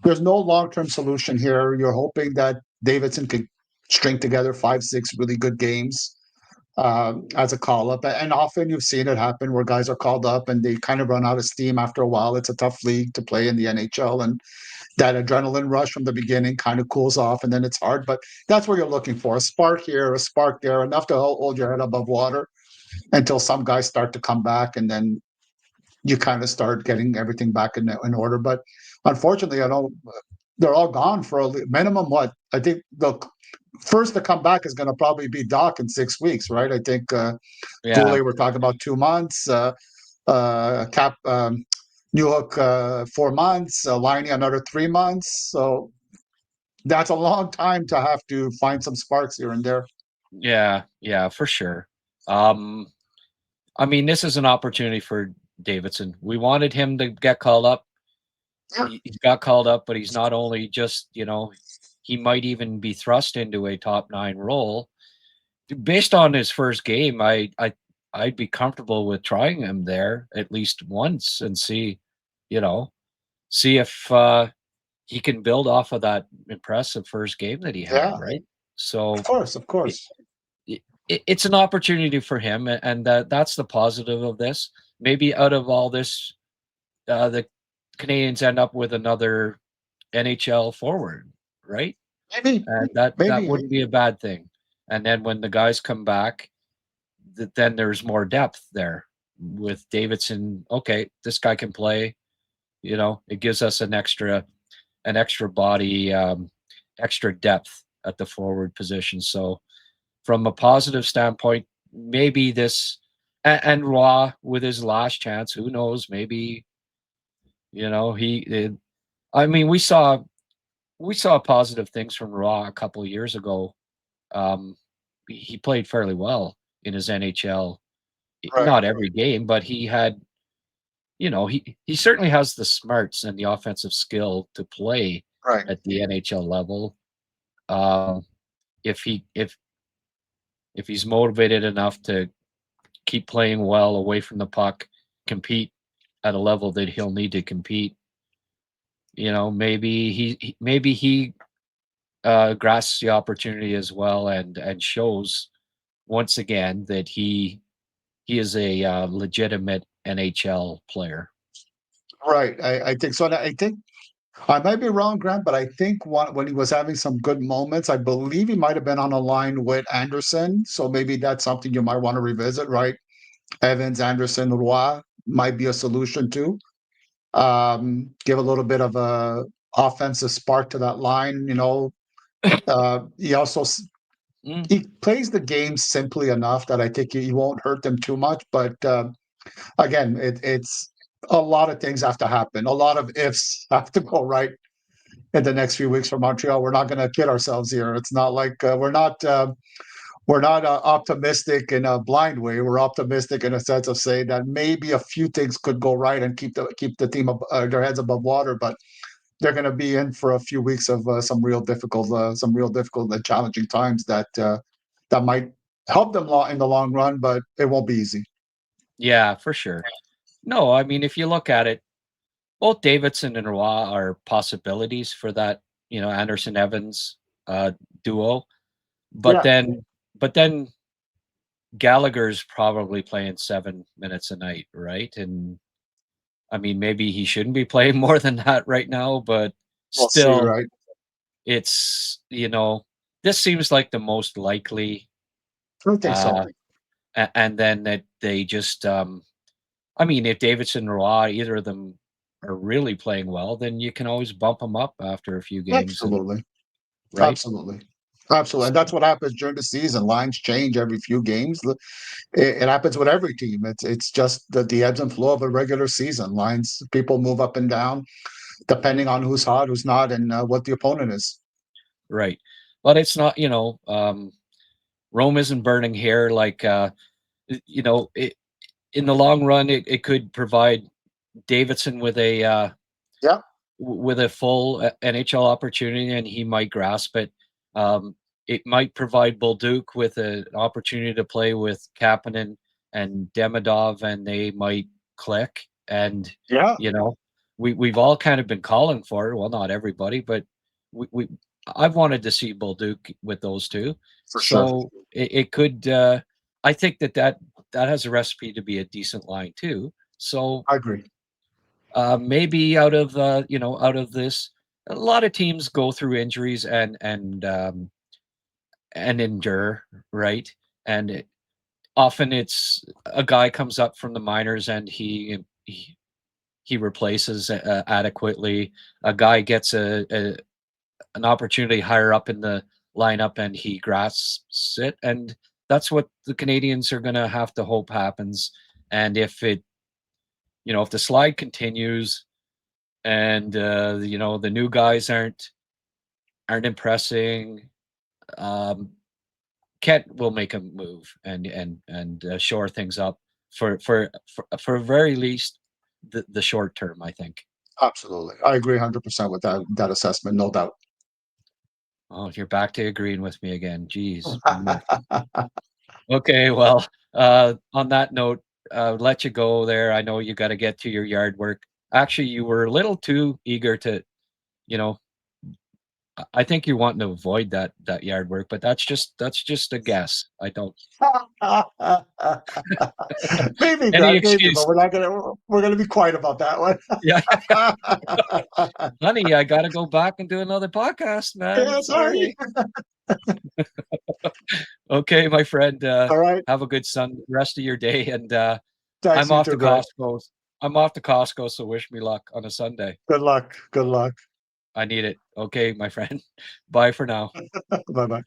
Speaker 3: there's no long-term solution here. You're hoping that Davidson could string together 5-6 really good games as a call-up. And often you've seen it happen where guys are called up and they kind of run out of steam after a while. It's a tough league to play in the NHL, and that adrenaline rush from the beginning kind of cools off, and then it's hard. But that's what you're looking for: a spark here, a spark there, enough to hold your head above water until some guys start to come back, and then you kind of start getting everything back in order. But unfortunately, I know they're all gone for a minimum. What I think the first to come back is going to probably be Dach in 6 weeks, right? I think Goulet, we're talking about 2 months. Cap New Hook 4 months. Liney another 3 months. So that's a long time to have to find some sparks here and there.
Speaker 2: Yeah, for sure. I mean, this is an opportunity for Davidson. We wanted him to get called up. He got called up, but he's not only just, he might even be thrust into a top 9 role. Based on his first game, I'd be comfortable with trying him there at least once and see if he can build off of that impressive first game that he had, right? So
Speaker 3: of course.
Speaker 2: It's an opportunity for him, and that's the positive of this. Maybe out of all this, the Canadians end up with another NHL forward, right?
Speaker 3: Maybe.
Speaker 2: And that wouldn't be a bad thing. And then when the guys come back, then there's more depth there with Davidson. Okay, this guy can play. It gives us an extra body, extra depth at the forward position. So from a positive standpoint, maybe this and Roy with his last chance, who knows? Maybe I mean, we saw positive things from Roy a couple of years ago. He played fairly well in his NHL.
Speaker 3: Right.
Speaker 2: Not every game, but he had, he certainly has the smarts and the offensive skill to play at the NHL level. If he's motivated enough to keep playing well away from the puck, compete at a level that he'll need to compete, maybe he grasps the opportunity as well and shows once again that he is a legitimate NHL player.
Speaker 3: Right. I think so. And I think I might be wrong, Grant, but I think when he was having some good moments, I believe he might have been on a line with Anderson. So maybe that's something you might want to revisit, right? Evans, Anderson, Roy might be a solution too. Give a little bit of a offensive spark to that line. He also he plays the game simply enough that I think he won't hurt them too much. But again, it's a lot of things have to happen. A lot of ifs have to go right in the next few weeks for Montreal. We're not going to kid ourselves here. It's not like we're not optimistic in a blind way. We're optimistic in a sense of saying that maybe a few things could go right and keep the team their heads above water, but they're going to be in for a few weeks of some real difficult and challenging times that might help them in the long run, but it won't be easy.
Speaker 2: Yeah, for sure. No, I mean, if you look at it, both Davidson and Roy are possibilities for that, Anderson Evans duo. But then Gallagher's probably playing 7 minutes a night, right? And I mean, maybe he shouldn't be playing more than that right now, but still,
Speaker 3: right?
Speaker 2: It's, this seems like the most likely
Speaker 3: I think so.
Speaker 2: And then that they just, I mean, if Davidson or Roy, either of them are really playing well, then you can always bump them up after a few games.
Speaker 3: Absolutely.
Speaker 2: Right?
Speaker 3: Absolutely. Absolutely. And that's what happens during the season. Lines change every few games. It happens with every team. It's just the ebbs and flow of a regular season. Lines, people move up and down depending on who's hot, who's not, and what the opponent is.
Speaker 2: Right. But it's not, Rome isn't burning here. Like, in the long run, it could provide Davidson with a with a full NHL opportunity, and he might grasp it. It might provide Bolduc with an opportunity to play with Kapanen and Demidov, and they might click. And we've all kind of been calling for it. Well, not everybody, but I've wanted to see Bolduc with those two.
Speaker 3: For
Speaker 2: so
Speaker 3: sure.
Speaker 2: it could. I think that has a recipe to be a decent line too. So
Speaker 3: I agree.
Speaker 2: Maybe out of this, a lot of teams go through injuries and endure, right? And often it's a guy comes up from the minors and he replaces adequately. A guy gets an opportunity higher up in the lineup and he grasps it, and that's what the Canadians are going to have to hope happens. And if it, if the slide continues and the new guys aren't impressing, Kent will make a move and shore things up for very least the short term, I think.
Speaker 3: Absolutely. I agree 100% with that assessment, no doubt.
Speaker 2: Oh, you're back to agreeing with me again. Jeez. Okay, well, on that note, let you go there. I know you got to get to your yard work. Actually, you were a little too eager to, I think you're wanting to avoid that yard work, but that's just a guess. I don't.
Speaker 3: Maybe,
Speaker 2: Any
Speaker 3: Greg, maybe,
Speaker 2: excuse.
Speaker 3: but we're gonna be quiet about that one.
Speaker 2: Yeah. Honey, I got to go back and do another podcast, man.
Speaker 3: Yeah, sorry.
Speaker 2: Okay, my friend.
Speaker 3: All right.
Speaker 2: Have a good rest of your day, and
Speaker 3: Thanks,
Speaker 2: I'm off
Speaker 3: too,
Speaker 2: to
Speaker 3: Greg.
Speaker 2: Costco. I'm off to Costco, so wish me luck on a Sunday.
Speaker 3: Good luck. Good luck.
Speaker 2: I need it. Okay, my friend. Bye for now.
Speaker 3: Bye-bye.